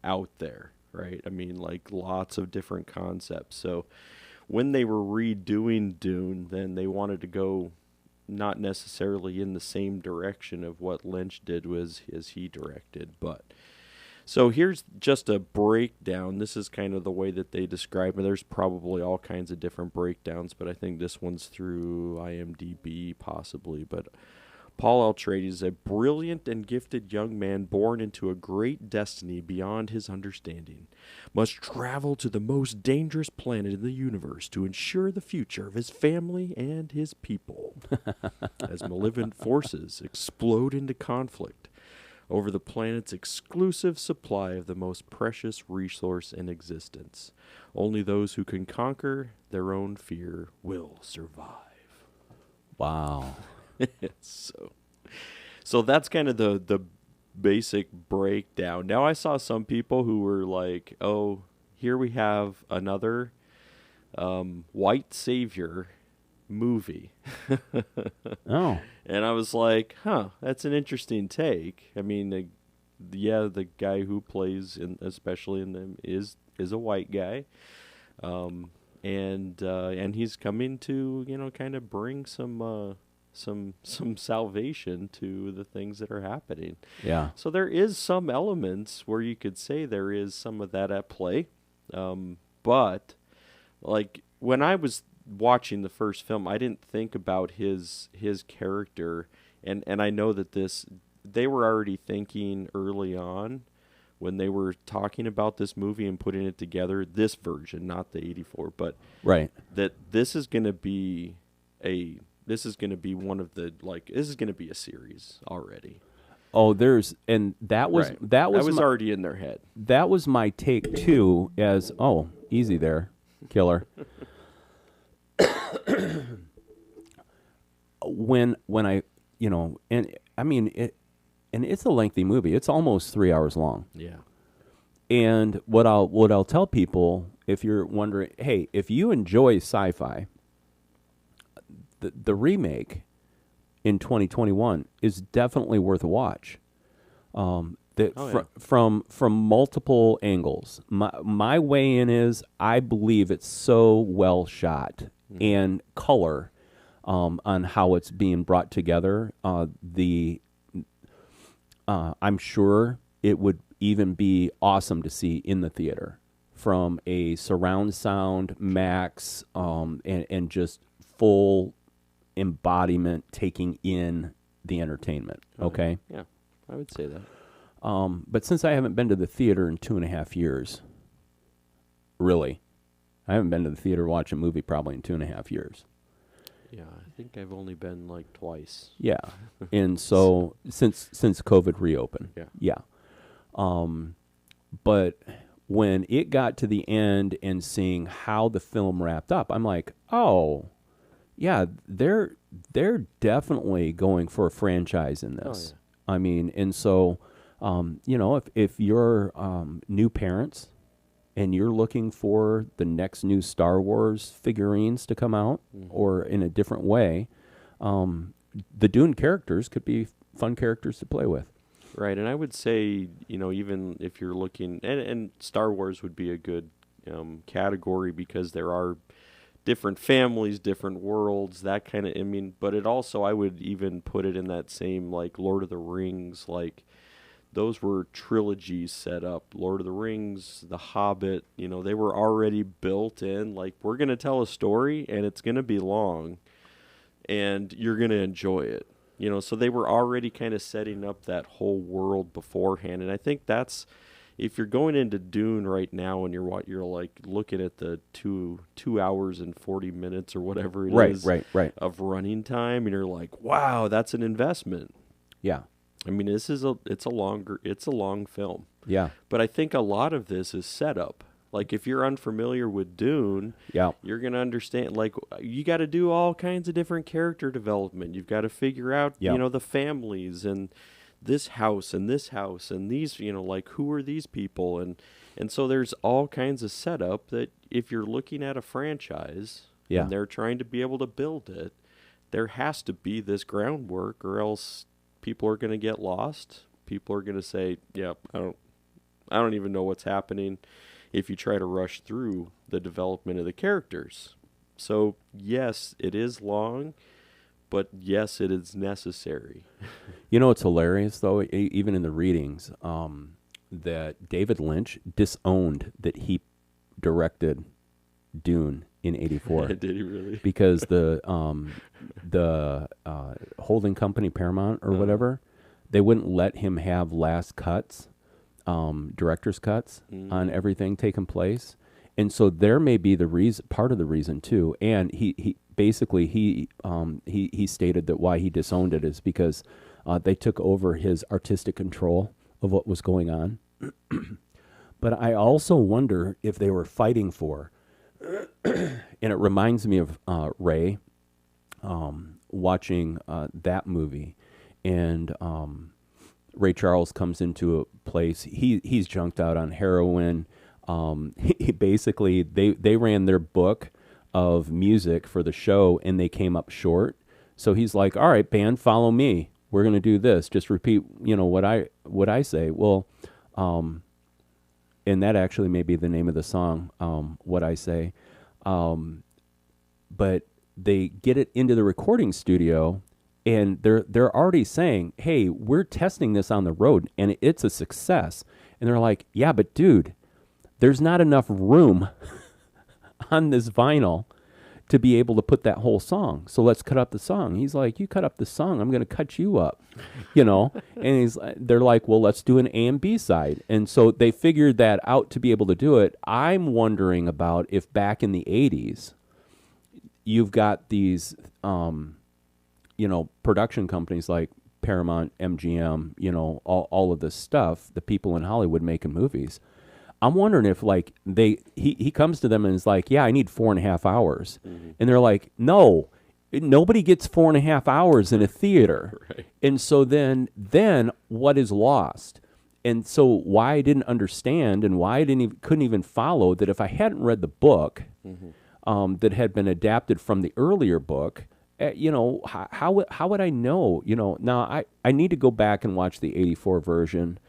[SPEAKER 1] out there, right? I mean, like lots of different concepts. So when they were redoing Dune, then they wanted to go not necessarily in the same direction of what Lynch did as he directed. But so here's just a breakdown. This is kind of the way that they describe it. There's probably all kinds of different breakdowns, but I think this one's through IMDb possibly. But Paul Atreides is a brilliant and gifted young man born into a great destiny beyond his understanding, must travel to the most dangerous planet in the universe to ensure the future of his family and his people. As malevolent forces explode into conflict over the planet's exclusive supply of the most precious resource in existence, only those who can conquer their own fear will survive.
[SPEAKER 2] Wow.
[SPEAKER 1] So that's kind of the basic breakdown. Now I saw some people who were like, "Oh, here we have another white savior movie."
[SPEAKER 2] Oh.
[SPEAKER 1] And I was like, "Huh, that's an interesting take." I mean, the guy who plays especially in them is a white guy. And he's coming to, kind of bring some salvation to the things that are happening.
[SPEAKER 2] Yeah.
[SPEAKER 1] So there is some elements where you could say there is some of that at play. But like when I was watching the first film, I didn't think about his character, and I know that they were already thinking early on when they were talking about this movie and putting it together, this version, not the 84, but
[SPEAKER 2] right,
[SPEAKER 1] that this is going to be this is going to be one of the, this is going to be a series already.
[SPEAKER 2] Oh, that was
[SPEAKER 1] Right.
[SPEAKER 2] that was
[SPEAKER 1] already in their head.
[SPEAKER 2] That was my take too. Easy there, killer. when I, and I mean it, and it's a lengthy movie. It's almost 3 hours long.
[SPEAKER 1] Yeah.
[SPEAKER 2] And what I'll tell people, if you're wondering, hey, if you enjoy sci-fi, the remake in 2021 is definitely worth a watch. From multiple angles. My weigh in is I believe it's so well shot and color on how it's being brought together. I'm sure it would even be awesome to see in the theater from a surround sound max and just full embodiment taking in the entertainment. Okay?
[SPEAKER 1] Yeah, I would say that.
[SPEAKER 2] But since I haven't been to the theater in 2.5 years, really, I haven't been to the theater to watch a movie probably in 2.5 years.
[SPEAKER 1] Yeah, I think I've only been like twice.
[SPEAKER 2] Yeah, and so since COVID reopened.
[SPEAKER 1] Yeah.
[SPEAKER 2] But when it got to the end and seeing how the film wrapped up, I'm like, oh, yeah, they're definitely going for a franchise in this.
[SPEAKER 1] Oh, yeah.
[SPEAKER 2] I mean, and so, if you're new parents and you're looking for the next new Star Wars figurines to come out or in a different way, the Dune characters could be fun characters to play with.
[SPEAKER 1] Right, and I would say, even if you're looking, and Star Wars would be a good category because there are different families, different worlds, that kind of, but it also, I would even put it in that same, like, Lord of the Rings, like, those were trilogies set up. Lord of the Rings, The Hobbit, they were already built in, like, we're going to tell a story, and it's going to be long, and you're going to enjoy it. So they were already kind of setting up that whole world beforehand, and I think that's, if you're going into Dune right now and you're like looking at the 2 hours and 40 minutes or whatever it is of running time, and you're like, wow, that's an investment.
[SPEAKER 2] Yeah.
[SPEAKER 1] It's a long film.
[SPEAKER 2] Yeah.
[SPEAKER 1] But I think a lot of this is setup. Like, if you're unfamiliar with Dune, you're going to understand, like, you got to do all kinds of different character development. You've got to figure out, the families and this house and these, like, who are these people? And so there's all kinds of setup that if you're looking at a franchise and they're trying to be able to build it, there has to be this groundwork, or else people are going to get lost. People are going to say, I don't even know what's happening if you try to rush through the development of the characters. So, yes, it is long, but yes, it is necessary.
[SPEAKER 2] You know, it's hilarious though, even in the readings, that David Lynch disowned that he directed Dune in '84.
[SPEAKER 1] Did he really?
[SPEAKER 2] Because the holding company Paramount or whatever, they wouldn't let him have last cuts, director's cuts on everything taking place, and so there may be the reason, part of the reason too. And he basically he stated that why he disowned it is because they took over his artistic control of what was going on. But I also wonder if they were fighting for. And it reminds me of Ray watching that movie, and Ray Charles comes into a place. He's junked out on heroin. Basically, they ran their book of music for the show, and they came up short. So he's like, "All right, band, follow me. We're gonna do this. Just repeat, what I say." Well, and that actually may be the name of the song, What I Say. But they get it into the recording studio, and they're already saying, "Hey, we're testing this on the road, and it's a success." And they're like, "Yeah, but dude, there's not enough room on this vinyl to be able to put that whole song. So let's cut up the song." He's like, "You cut up the song, I'm going to cut you up," And they're like, "Well, let's do an A and B side." And so they figured that out to be able to do it. I'm wondering about if back in the '80s, you've got these, production companies like Paramount, MGM, all of this stuff, the people in Hollywood making movies. I'm wondering if he comes to them and is like, "Yeah, I need 4.5 hours." And they're like, "No, nobody gets 4.5 hours in a theater."
[SPEAKER 1] Right.
[SPEAKER 2] And so then what is lost? And so why I didn't understand and why I couldn't even follow that if I hadn't read the book that had been adapted from the earlier book, how would I know? Now I need to go back and watch the '84 version.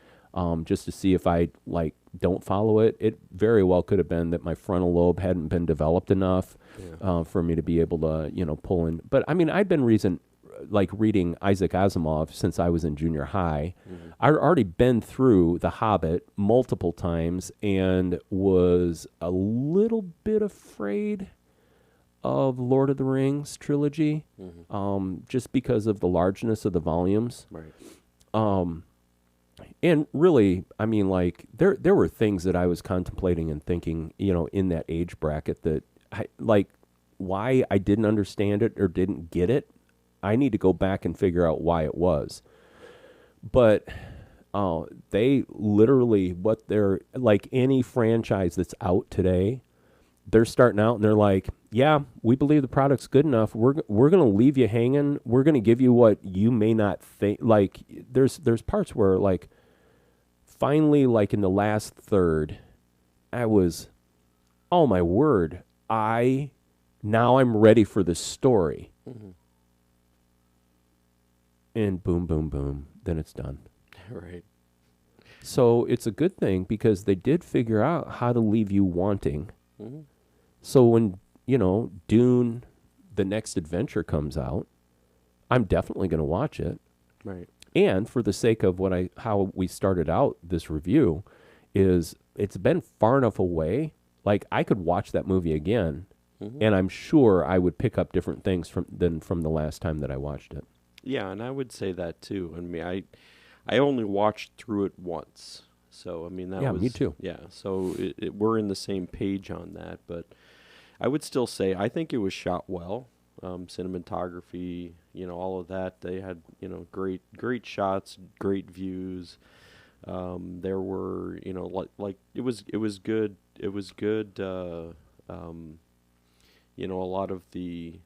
[SPEAKER 2] Just to see if I don't follow it. It very well could have been that my frontal lobe hadn't been developed enough for me to be able to pull in. But I mean, I'd been reading Isaac Asimov since I was in junior high. I'd already been through The Hobbit multiple times and was a little bit afraid of Lord of the Rings trilogy, just because of the largeness of the volumes.
[SPEAKER 1] Right.
[SPEAKER 2] And really, I mean, there were things that I was contemplating and thinking, in that age bracket that, why I didn't understand it or didn't get it. I need to go back and figure out why it was. But they literally, they're like any franchise that's out today, they're starting out and they're like, "Yeah, we believe the product's good enough. We're going to leave you hanging. We're going to give you what you may not think." There's parts where finally, in the last third, I was, "Oh my word, now I'm ready for the story." And boom, boom, boom, then it's done.
[SPEAKER 1] Right.
[SPEAKER 2] So it's a good thing because they did figure out how to leave you wanting. So when, Dune, The Next Adventure comes out, I'm definitely going to watch it.
[SPEAKER 1] Right.
[SPEAKER 2] And for the sake of how we started out this review, is it's been far enough away, I could watch that movie again, and I'm sure I would pick up different things from the last time that I watched it.
[SPEAKER 1] Yeah, and I would say that too. I mean, I only watched through it once. So, I mean, that was...
[SPEAKER 2] me too.
[SPEAKER 1] Yeah, so we're in the same page on that. But I would still say I think it was shot well. Cinematography, all of that. They had, great shots, great views. There were, it was good. It was good, a lot of the,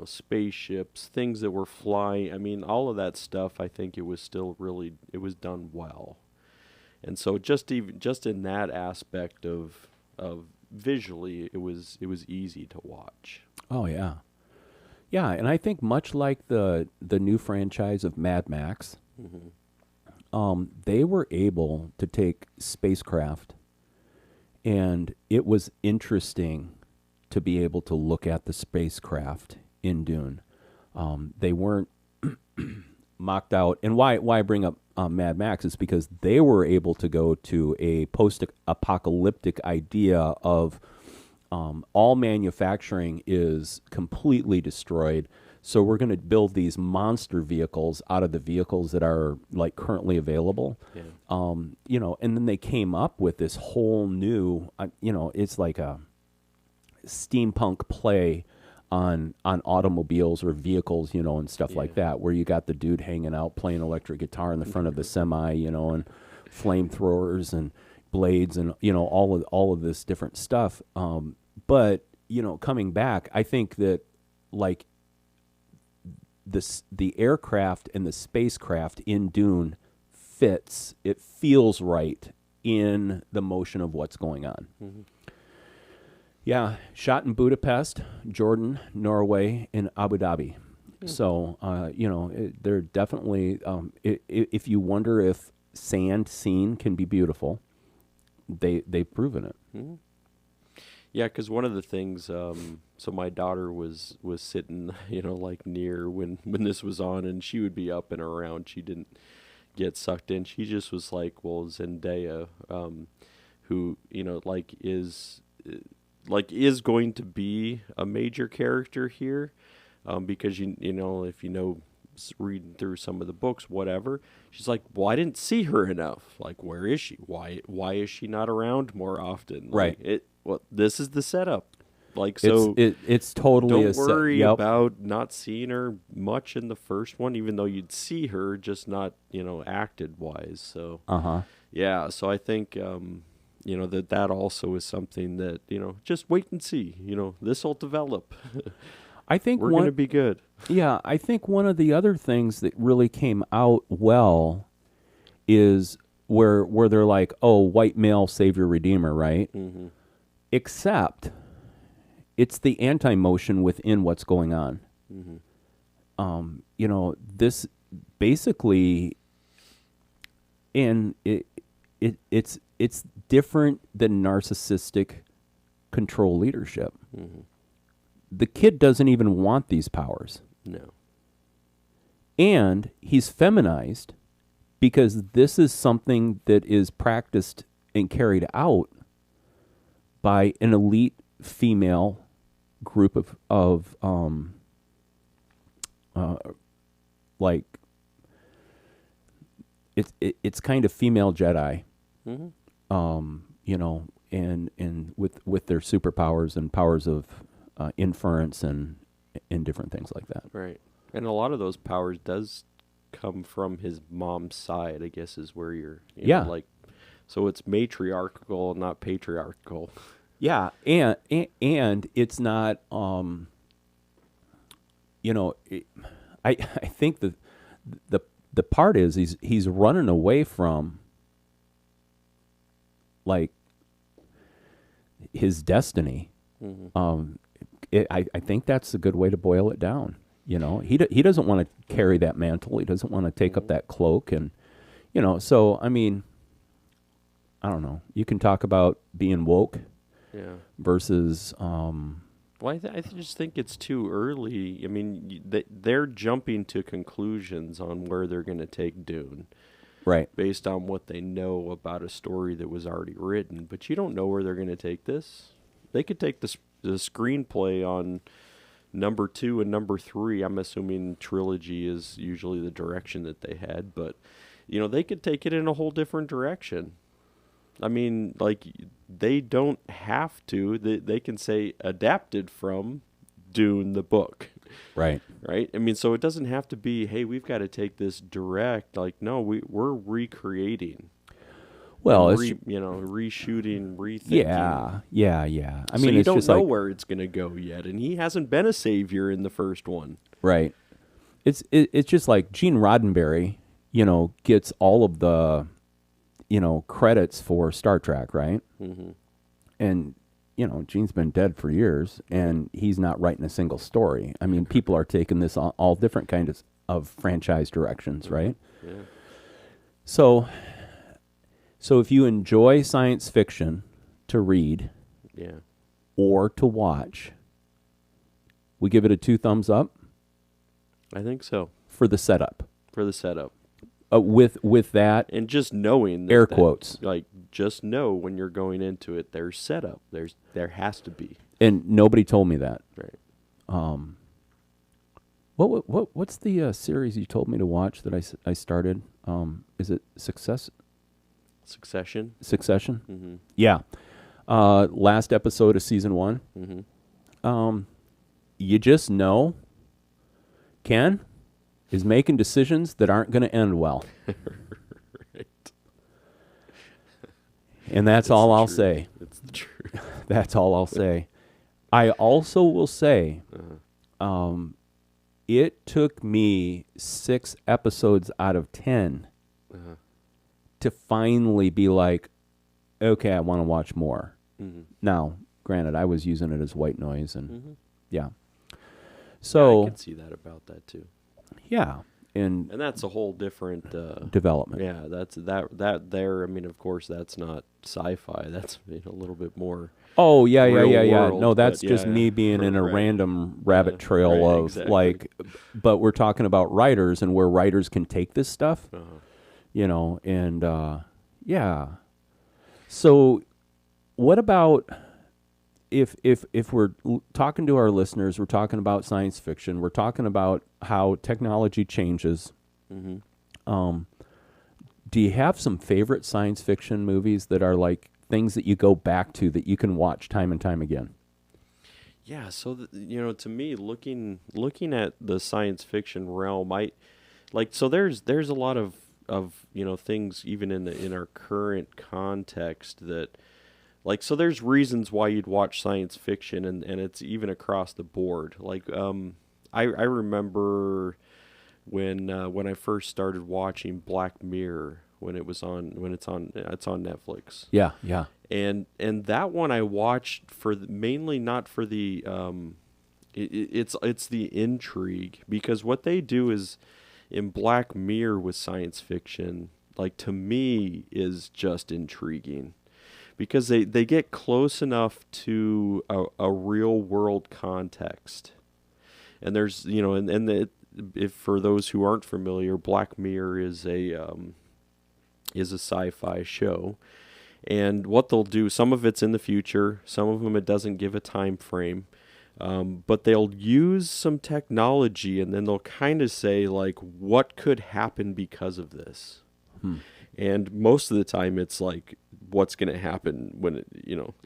[SPEAKER 1] spaceships, things that were flying. I mean, all of that stuff, I think it was still really, it was done well. And so just in that aspect of visually, it was easy to watch.
[SPEAKER 2] Oh yeah. Yeah, and I think much like the new franchise of Mad Max, they were able to take spacecraft, and it was interesting to be able to look at the spacecraft in Dune. They weren't mocked out. And why I bring up Mad Max is because they were able to go to a post-apocalyptic idea of all manufacturing is completely destroyed. So we're going to build these monster vehicles out of the vehicles that are like currently available.
[SPEAKER 1] Yeah.
[SPEAKER 2] And then they came up with this whole new, it's like a steampunk play on automobiles or vehicles, and stuff like that, where you got the dude hanging out playing electric guitar in the front of the semi, and flamethrowers and blades and all of this different stuff. But coming back, I think that like the aircraft and the spacecraft in Dune fits. It feels right in the motion of what's going on. Mm-hmm. Yeah, shot in Budapest, Jordan, Norway, and Abu Dhabi. Mm-hmm. So, they're definitely, if you wonder if sand scene can be beautiful, they've proven it.
[SPEAKER 1] Mm-hmm. Yeah, because one of the things, so my daughter was sitting, like near when this was on, and she would be up and around. She didn't get sucked in. She just was like, well, Zendaya, who, is going to be a major character here, because if reading through some of the books, whatever, she's like, well, I didn't see her enough. Like, where is she? Why is she not around more often?
[SPEAKER 2] Right.
[SPEAKER 1] Well, this is the setup. Like, so
[SPEAKER 2] it's totally
[SPEAKER 1] don't worry about not seeing her much in the first one, even though you'd see her, just not acted wise. So yeah. So I think that also is something that just wait and see. This will develop.
[SPEAKER 2] I think
[SPEAKER 1] we're going to be good.
[SPEAKER 2] Yeah, I think one of the other things that really came out well is where they're like, oh, white male savior redeemer, right? Mm-hmm. Except it's the anti-motion within what's going on. Mm-hmm. This basically, and it's different than narcissistic control leadership. Mm-hmm. The kid doesn't even want these powers.
[SPEAKER 1] No.
[SPEAKER 2] And he's feminized because this is something that is practiced and carried out by an elite female group of like it's kind of female Jedi, mm-hmm. And with their superpowers and powers of inference and different things like that.
[SPEAKER 1] Right. And a lot of those powers does come from his mom's side, I guess, is where you're so it's matriarchal, not patriarchal.
[SPEAKER 2] Yeah, and it's not I think the part is he's running away from like his destiny. Mm-hmm. I think that's a good way to boil it down. He doesn't want to carry that mantle. He doesn't want to take up that cloak, and so I mean, I don't know. You can talk about being woke, versus. Well,
[SPEAKER 1] I just think it's too early. I mean, they're jumping to conclusions on where they're going to take Dune,
[SPEAKER 2] right?
[SPEAKER 1] Based on what they know about a story that was already written, but you don't know where they're going to take this. They could take the screenplay on number 2 and number 3. I'm assuming trilogy is usually the direction that they had, but they could take it in a whole different direction. I mean, like, they don't have to. They can say adapted from Dune the book.
[SPEAKER 2] Right.
[SPEAKER 1] Right? I mean, so it doesn't have to be, hey, we've got to take this direct. Like, no, we're recreating.
[SPEAKER 2] Well,
[SPEAKER 1] reshooting, rethinking.
[SPEAKER 2] Yeah. I mean,
[SPEAKER 1] so you
[SPEAKER 2] it's
[SPEAKER 1] don't
[SPEAKER 2] just
[SPEAKER 1] know
[SPEAKER 2] like,
[SPEAKER 1] where it's going to go yet, and he hasn't been a savior in the first one.
[SPEAKER 2] Right. It's just like Gene Roddenberry, gets all of the, credits for Star Trek, right? Mm-hmm. And Gene's been dead for years, and he's not writing a single story. I mean, people are taking this all different kinds of franchise directions, right?
[SPEAKER 1] Yeah.
[SPEAKER 2] So if you enjoy science fiction to read or to watch, we give it a 2 thumbs up.
[SPEAKER 1] I think so.
[SPEAKER 2] for the setup.
[SPEAKER 1] For the setup.
[SPEAKER 2] With that,
[SPEAKER 1] And just knowing that,
[SPEAKER 2] air quotes.
[SPEAKER 1] like, just know when you're going into it, there's setup. There has to be.
[SPEAKER 2] And nobody told me that.
[SPEAKER 1] Right.
[SPEAKER 2] What's the series you told me to watch that I started? Is it
[SPEAKER 1] Succession.
[SPEAKER 2] Succession?
[SPEAKER 1] Mm-hmm.
[SPEAKER 2] Yeah. Last episode of season 1.
[SPEAKER 1] Mm-hmm.
[SPEAKER 2] You just know Ken is making decisions that aren't going to end well.
[SPEAKER 1] Right.
[SPEAKER 2] And that's all I'll say.
[SPEAKER 1] It's the truth.
[SPEAKER 2] That's all I'll say. I also will say, it took me 6 episodes out of 10 to finally be like, okay, I want to watch more.
[SPEAKER 1] Mm-hmm.
[SPEAKER 2] Now, granted, I was using it as white noise, and yeah.
[SPEAKER 1] Yeah,
[SPEAKER 2] So
[SPEAKER 1] I can see that about that too.
[SPEAKER 2] yeah, and
[SPEAKER 1] that's a whole different
[SPEAKER 2] development.
[SPEAKER 1] Yeah, that's that there. I mean, of course, that's not sci-fi. That's a little bit more.
[SPEAKER 2] Oh yeah.
[SPEAKER 1] World,
[SPEAKER 2] No, that's
[SPEAKER 1] but
[SPEAKER 2] just
[SPEAKER 1] yeah,
[SPEAKER 2] me being in a
[SPEAKER 1] right.
[SPEAKER 2] random rabbit trail
[SPEAKER 1] right,
[SPEAKER 2] of
[SPEAKER 1] exactly.
[SPEAKER 2] like, but we're talking about writers and where writers can take this stuff, and yeah. So, what about if we're talking to our listeners, we're talking about science fiction, we're talking about how technology changes.
[SPEAKER 1] Mm-hmm.
[SPEAKER 2] Do you have some favorite science fiction movies that are like things that you go back to that you can watch time and time again?
[SPEAKER 1] Yeah, so to me, looking at the science fiction realm, there's a lot of things even in our current context that, like, so there's reasons why you'd watch science fiction, and it's even across the board. Like, I remember when I first started watching Black Mirror when it's on Netflix.
[SPEAKER 2] Yeah.
[SPEAKER 1] And that one I watched mainly not for the it's the intrigue, because what they do is in Black Mirror with science fiction, like, to me, is just intriguing, because they get close enough to a real world context. And there's if for those who aren't familiar, Black Mirror is a sci-fi show. And what they'll do, some of it's in the future, some of them it doesn't give a time frame, but they'll use some technology, and then they'll kind of say, like, what could happen because of this. And most of the time it's like, what's going to happen when it,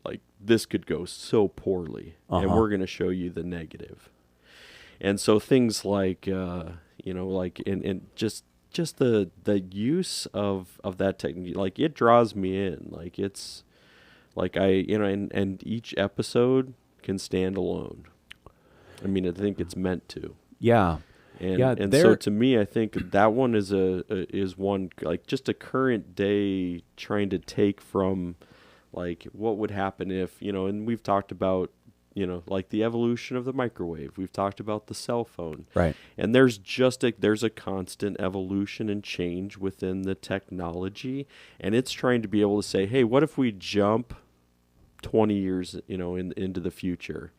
[SPEAKER 1] like, this could go so poorly, and we're going to show you the negative. And so things like like and just the use of that technique, like, it draws me in. Like, it's like and each episode can stand alone. I mean, I think it's meant to.
[SPEAKER 2] Yeah.
[SPEAKER 1] And so to me, I think that one is one, like, just a current day trying to take from, like, what would happen if, and we've talked about, like, the evolution of the microwave. We've talked about the cell phone.
[SPEAKER 2] Right.
[SPEAKER 1] And there's a constant evolution and change within the technology, and it's trying to be able to say, hey, what if we jump 20 years, into the future?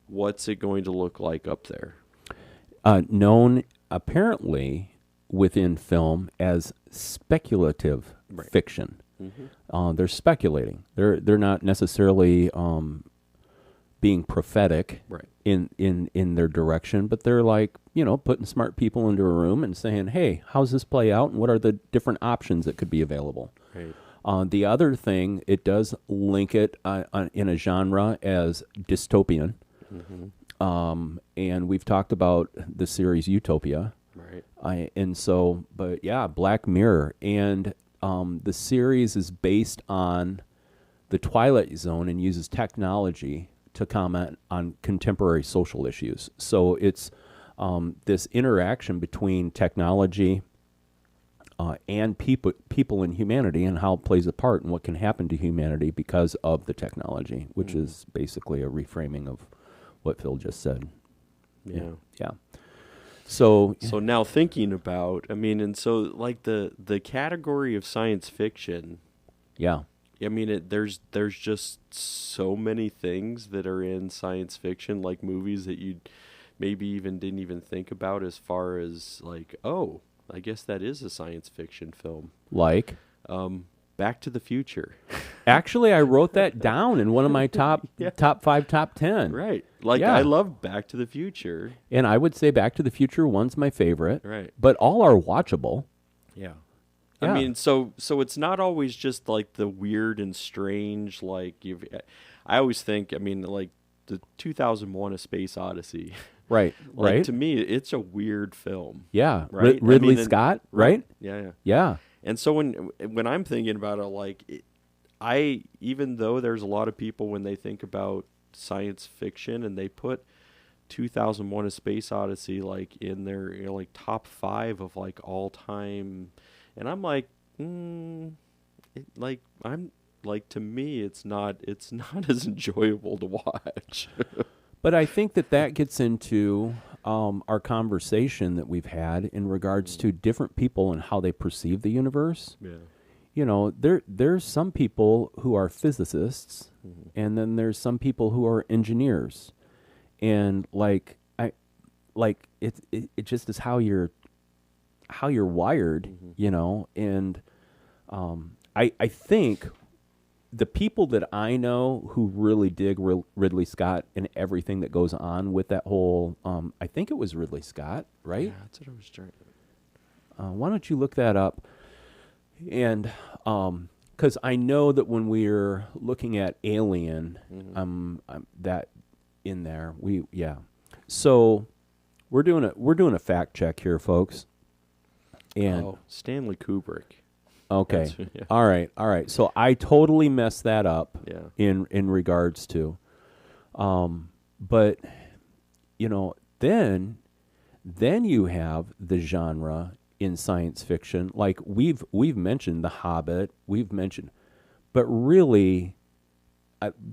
[SPEAKER 1] What's it going to look like up there?
[SPEAKER 2] Known apparently within film as speculative fiction. Mm-hmm. They're speculating. They're not necessarily being prophetic in their direction, but they're like, putting smart people into a room and saying, hey, how's this play out, and what are the different options that could be available? Right. The other thing, it does link it in a genre as dystopian. Mm-hmm. And we've talked about the series Utopia. Right. But yeah, Black Mirror. And the series is based on the Twilight Zone and uses technology to comment on contemporary social issues. So it's this interaction between technology and people and humanity, and how it plays a part and what can happen to humanity because of the technology, which is basically a reframing of what Phil just said. Yeah. So
[SPEAKER 1] now thinking about, and so, like, the category of science fiction.
[SPEAKER 2] Yeah.
[SPEAKER 1] I mean, there's just so many things that are in science fiction, like movies that maybe even didn't even think about as far as like, oh, I guess that is a science fiction film.
[SPEAKER 2] Like,
[SPEAKER 1] Back to the Future.
[SPEAKER 2] actually, I wrote that down in one of my
[SPEAKER 1] Yeah.
[SPEAKER 2] top 5, top 10.
[SPEAKER 1] Right. Like,
[SPEAKER 2] Yeah.
[SPEAKER 1] I love Back to the Future.
[SPEAKER 2] And I would say Back to the Future 1's my favorite.
[SPEAKER 1] Right.
[SPEAKER 2] But all are watchable.
[SPEAKER 1] Yeah.
[SPEAKER 2] Yeah.
[SPEAKER 1] I mean, so it's not always just like the weird and strange. Like I always think. I mean, like the 2001: A Space Odyssey.
[SPEAKER 2] Right.
[SPEAKER 1] Like,
[SPEAKER 2] right.
[SPEAKER 1] to me, it's a weird film.
[SPEAKER 2] Yeah.
[SPEAKER 1] Right.
[SPEAKER 2] Ridley Scott. Right.
[SPEAKER 1] Yeah.
[SPEAKER 2] Yeah.
[SPEAKER 1] And so when I'm thinking about it, like even though there's a lot of people when they think about science fiction and they put 2001: A Space Odyssey like in their like top 5 of like all time. And I'm like, to me, it's not as enjoyable to watch.
[SPEAKER 2] But I think that gets into our conversation that we've had in regards to different people and how they perceive the universe.
[SPEAKER 1] Yeah.
[SPEAKER 2] You know, there's some people who are physicists, and then there's some people who are engineers, and it just is how you're wired, you know. And I think the people that I know who really dig Ridley Scott and everything that goes on with that whole, I think it was Ridley Scott, right?
[SPEAKER 1] Yeah, that's what I was trying to.
[SPEAKER 2] Why don't you look that up? And because I know that when we're looking at Alien, that in there, So we're doing a fact check here, folks. And
[SPEAKER 1] Stanley Kubrick.
[SPEAKER 2] okay,
[SPEAKER 1] yeah.
[SPEAKER 2] all right. So I totally messed that up.
[SPEAKER 1] Yeah.
[SPEAKER 2] In regards to, but you know, then you have the genre in science fiction. Like we've mentioned The Hobbit, but really,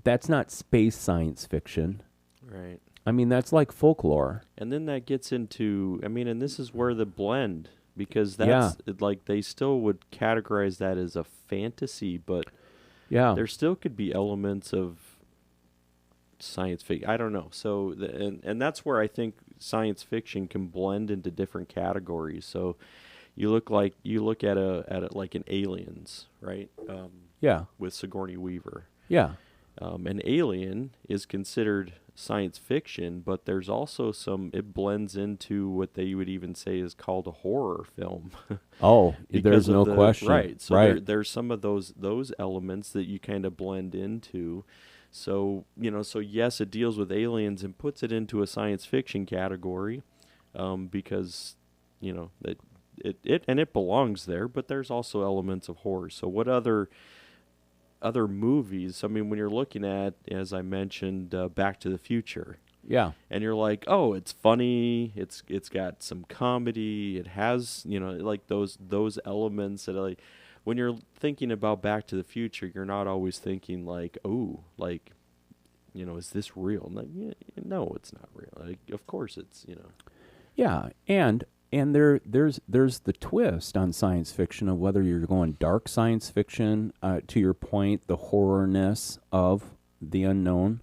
[SPEAKER 2] that's not space science fiction.
[SPEAKER 1] Right.
[SPEAKER 2] I mean, that's like folklore.
[SPEAKER 1] And then that gets into, I mean, and this is where the blend, because that's like they still would categorize that as a fantasy, but there still could be elements of science fiction. I don't know. So and that's where I think science fiction can blend into different categories. So you look at it like in Aliens, right? With Sigourney Weaver.
[SPEAKER 2] Yeah.
[SPEAKER 1] An Alien is considered science fiction, but there's also it blends into what they would even say is called a horror film.
[SPEAKER 2] Oh, there's no question.
[SPEAKER 1] Right. So there's some of those elements that you kind of blend into. So, you know, yes, it deals with aliens and puts it into a science fiction category, because, you know, that it belongs there, but there's also elements of horror. So what other movies? I mean, when you're looking at, as I mentioned, Back to the Future, and you're like, oh, it's funny, it's got some comedy, it has, you know, like those elements that, like, when you're thinking about Back to the Future, you're not always thinking like, oh, like, you know, is this real? Like, no, it's not real. Like, of course it's, you know.
[SPEAKER 2] Yeah, and there's the twist on science fiction of whether you're going dark science fiction, to your point, the horrorness of the unknown.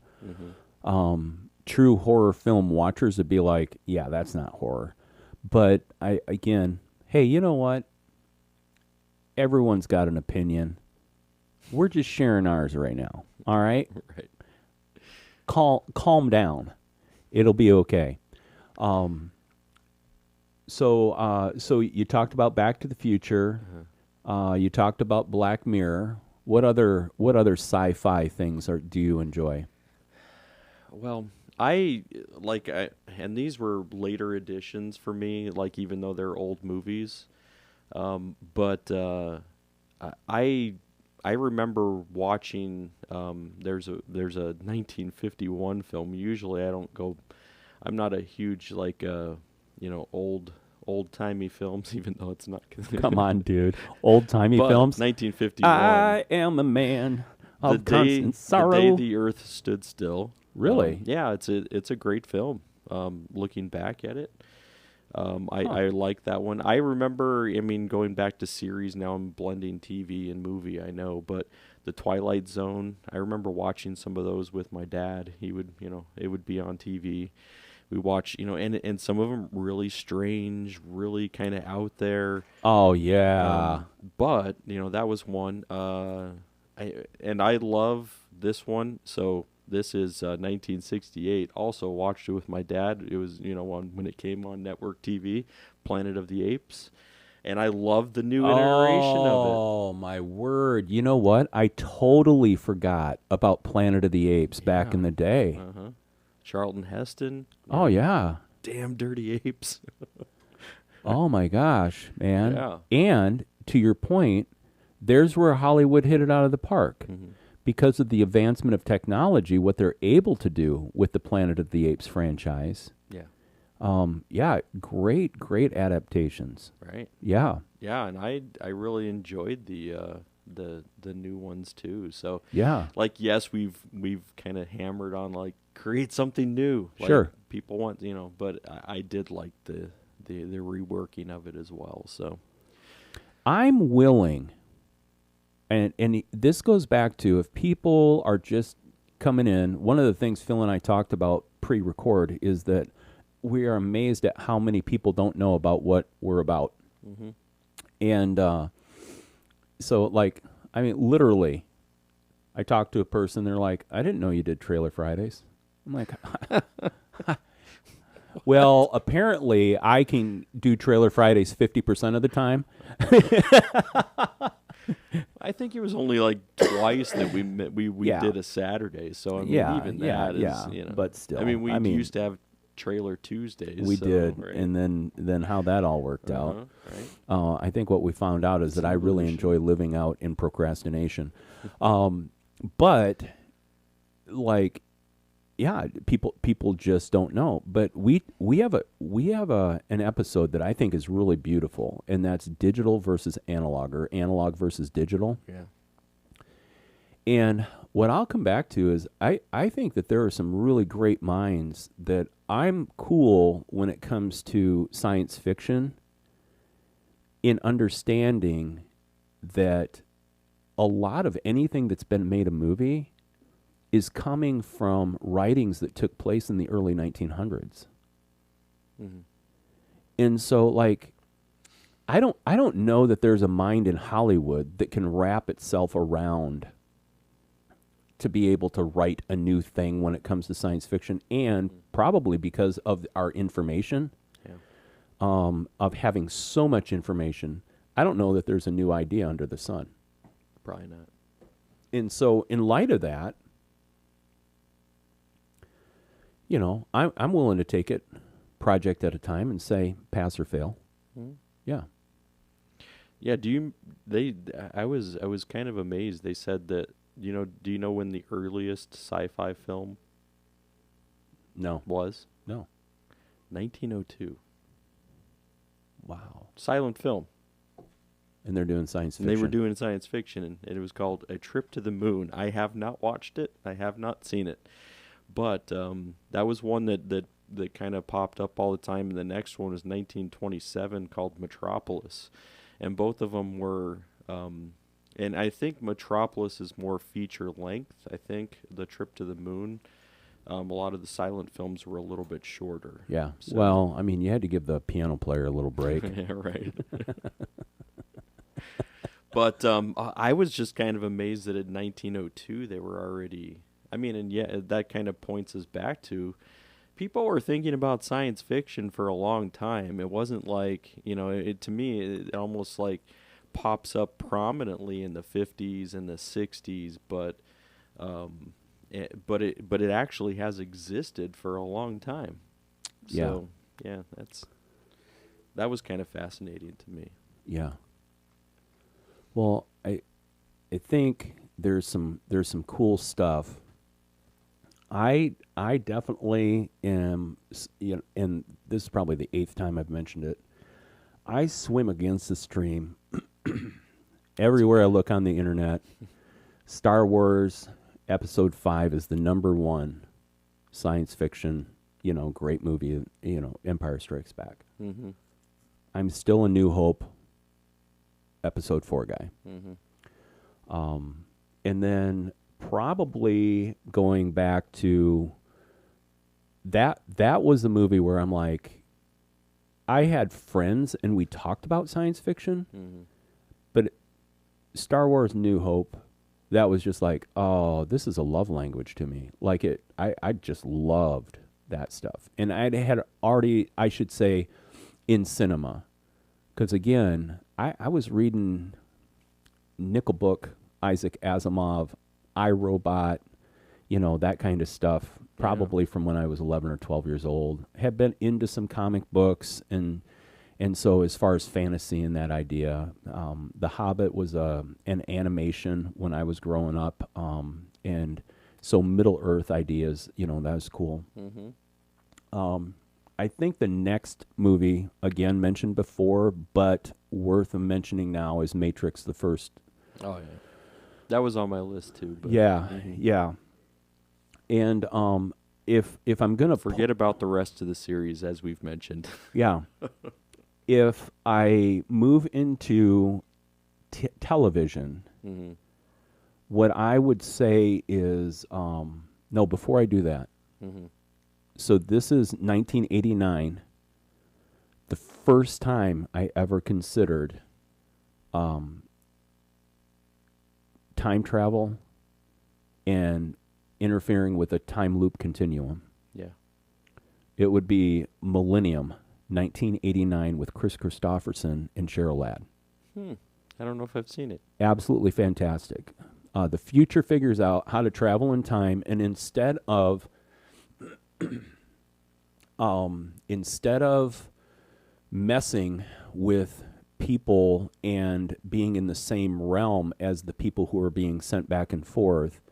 [SPEAKER 2] True horror film watchers would be like, yeah, that's not horror. But hey, you know what? Everyone's got an opinion. We're just sharing ours right now. All right?
[SPEAKER 1] Right.
[SPEAKER 2] Calm down. It'll be okay. So you talked about Back to the Future. You talked about Black Mirror. What other sci-fi things do you enjoy?
[SPEAKER 1] Well, and these were later editions for me, like, even though they're old movies. But I remember watching, there's a 1951 film. Usually I'm not a huge, like, you know, old-timey films, even though it's not.
[SPEAKER 2] Come on, dude. Old-timey films?
[SPEAKER 1] 1951.
[SPEAKER 2] I am a man of constant sorrow.
[SPEAKER 1] The Day the Earth Stood Still.
[SPEAKER 2] Really?
[SPEAKER 1] Yeah, it's a great film. Looking back at it, I like that one. I remember, I mean, going back to series, now I'm blending TV and movie, I know, but The Twilight Zone, I remember watching some of those with my dad. He would, you know, it would be on TV. we watch, and some of them really strange, really kind of out there.
[SPEAKER 2] Oh yeah.
[SPEAKER 1] But that was one. I love this one. So this is 1968. Also watched it with my dad. It was when it came on network TV, Planet of the Apes, and I loved the new iteration of it.
[SPEAKER 2] Oh my word! You know what? I totally forgot about Planet of the Apes back in the day.
[SPEAKER 1] Uh-huh. Charlton Heston.
[SPEAKER 2] Oh yeah.
[SPEAKER 1] Damn dirty apes.
[SPEAKER 2] Oh my gosh, man.
[SPEAKER 1] Yeah.
[SPEAKER 2] And to your point, there's where Hollywood hit it out of the park.
[SPEAKER 1] Mm-hmm.
[SPEAKER 2] Because of the advancement of technology, what they're able to do with the Planet of the Apes franchise.
[SPEAKER 1] Yeah.
[SPEAKER 2] Great adaptations.
[SPEAKER 1] Right.
[SPEAKER 2] Yeah.
[SPEAKER 1] Yeah, and I really enjoyed the new ones too. So
[SPEAKER 2] Yeah.
[SPEAKER 1] like, yes, we've kind of hammered on like create something new. Like,
[SPEAKER 2] Sure.
[SPEAKER 1] people want, but I did like the reworking of it as well. So
[SPEAKER 2] I'm willing, and this goes back to if people are just coming in, one of the things Phil and I talked about pre-record is that we are amazed at how many people don't know about what we're about.
[SPEAKER 1] mm-hmm.
[SPEAKER 2] And so, like, I mean, literally, I talked to a person, they're like, I didn't know you did Trailer Fridays. I'm like, well, apparently I can do Trailer Fridays 50% of the time.
[SPEAKER 1] I think it was only like twice that we
[SPEAKER 2] Yeah.
[SPEAKER 1] did a Saturday. So I mean,
[SPEAKER 2] Yeah,
[SPEAKER 1] even
[SPEAKER 2] yeah,
[SPEAKER 1] that is,
[SPEAKER 2] yeah, but still,
[SPEAKER 1] I mean, we
[SPEAKER 2] I mean,
[SPEAKER 1] used to have Trailer Tuesdays.
[SPEAKER 2] We
[SPEAKER 1] so,
[SPEAKER 2] did,
[SPEAKER 1] right?
[SPEAKER 2] and then how that all worked out.
[SPEAKER 1] Right.
[SPEAKER 2] I think what we found out is that I really
[SPEAKER 1] evolution.
[SPEAKER 2] enjoy living out in procrastination. But like, yeah, people just don't know. But we have an episode that I think is really beautiful, and that's digital versus analog, or analog versus digital.
[SPEAKER 1] Yeah.
[SPEAKER 2] And what I'll come back to is I think that there are some really great minds that I'm cool when it comes to science fiction in understanding that a lot of anything that's been made a movie is coming from writings that took place in the early 1900s.
[SPEAKER 1] Mm-hmm.
[SPEAKER 2] And so, like, I don't know that there's a mind in Hollywood that can wrap itself around to be able to write a new thing when it comes to science fiction, and probably because of our information, of having so much information, I don't know that there's a new idea under the sun.
[SPEAKER 1] Probably not.
[SPEAKER 2] And so, in light of that, I'm willing to take it project at a time and say pass or fail.
[SPEAKER 1] Mm-hmm.
[SPEAKER 2] Yeah.
[SPEAKER 1] Yeah. I was kind of amazed. They said that, do you know when the earliest sci-fi film
[SPEAKER 2] No.
[SPEAKER 1] was?
[SPEAKER 2] No.
[SPEAKER 1] 1902.
[SPEAKER 2] Wow.
[SPEAKER 1] Silent film.
[SPEAKER 2] And they're doing science fiction.
[SPEAKER 1] And they were doing science fiction, and it was called A Trip to the Moon. I have not watched it. I have not seen it. But that was one that kind of popped up all the time. And the next one was 1927 called Metropolis. And both of them were, and I think Metropolis is more feature length. I think The Trip to the Moon, a lot of the silent films were a little bit shorter.
[SPEAKER 2] Yeah.
[SPEAKER 1] So.
[SPEAKER 2] Well, I mean, you had to give the piano player a little break.
[SPEAKER 1] Yeah, right. But I was just kind of amazed that in 1902 they were already. I mean, and yeah, that kind of points us back to people were thinking about science fiction for a long time. It wasn't like, to me, it almost like pops up prominently in the 50s and the 60s, but it actually has existed for a long time. So, yeah, that was kind of fascinating to me.
[SPEAKER 2] Yeah. Well, I think there's some cool stuff. I definitely am, and this is probably the 8th time I've mentioned it. I swim against the stream everywhere I look on the internet. Star Wars Episode 5 is the #1 science fiction, great movie. Empire Strikes Back.
[SPEAKER 1] Mm-hmm.
[SPEAKER 2] I'm still a New Hope Episode 4 guy.
[SPEAKER 1] Mm-hmm.
[SPEAKER 2] And then probably going back to that was the movie where I'm like, I had friends and we talked about science fiction, but Star Wars New Hope, that was just like, oh, this is a love language to me. Like I just loved that stuff. And I had already, I should say, in cinema. Because again, I was reading Nickelbook, Isaac Asimov, iRobot, that kind of stuff, probably from when I was 11 or 12 years old. Had been into some comic books, and so as far as fantasy and that idea, The Hobbit was an animation when I was growing up, and so Middle Earth ideas, that was cool. I think the next movie, again mentioned before, but worth mentioning now, is Matrix, the first.
[SPEAKER 1] Oh yeah, that was on my list too. But,
[SPEAKER 2] yeah. And if I'm gonna
[SPEAKER 1] forget about the rest of the series, as we've mentioned.
[SPEAKER 2] Yeah. If I move into television, what I would say is, no, before I do that. So this is 1989, the first time I ever considered time travel and interfering with a time loop continuum.
[SPEAKER 1] Yeah.
[SPEAKER 2] It would be Millennium, 1989, with Chris Christopherson and Cheryl Ladd.
[SPEAKER 1] I don't know if I've seen it. Absolutely
[SPEAKER 2] fantastic. The future figures out how to travel in time, and instead of messing with people and being in the same realm as the people who are being sent back and forth,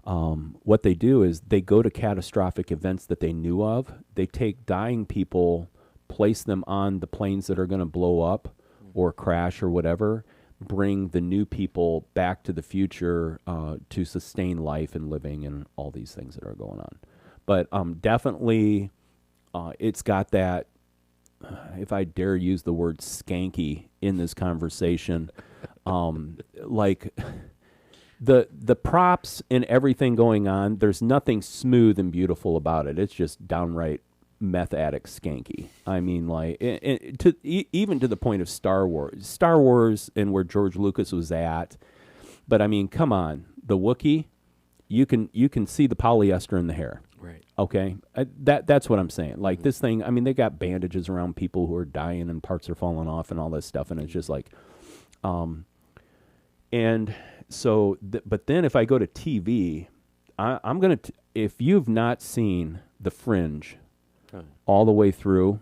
[SPEAKER 2] what they do is they go to catastrophic events that they knew of. They take dying people, place them on the planes that are going to blow up or crash or whatever, bring the new people back to the future to sustain life and living and all these things that are going on. But definitely it's got that, if I dare use the word skanky in this conversation, like the props and everything going on, there's nothing smooth and beautiful about it. It's just downright meth addict skanky. I mean, like, even to the point of Star Wars and where George Lucas was at. But I mean, come on, the Wookiee, you can see the polyester in the hair.
[SPEAKER 1] Right.
[SPEAKER 2] Okay, that's what I'm saying. Like this thing, I mean, they got bandages around people who are dying and parts are falling off and all this stuff, and it's just like, and so, but then if I go to TV, I'm gonna if you've not seen The Fringe all the way through,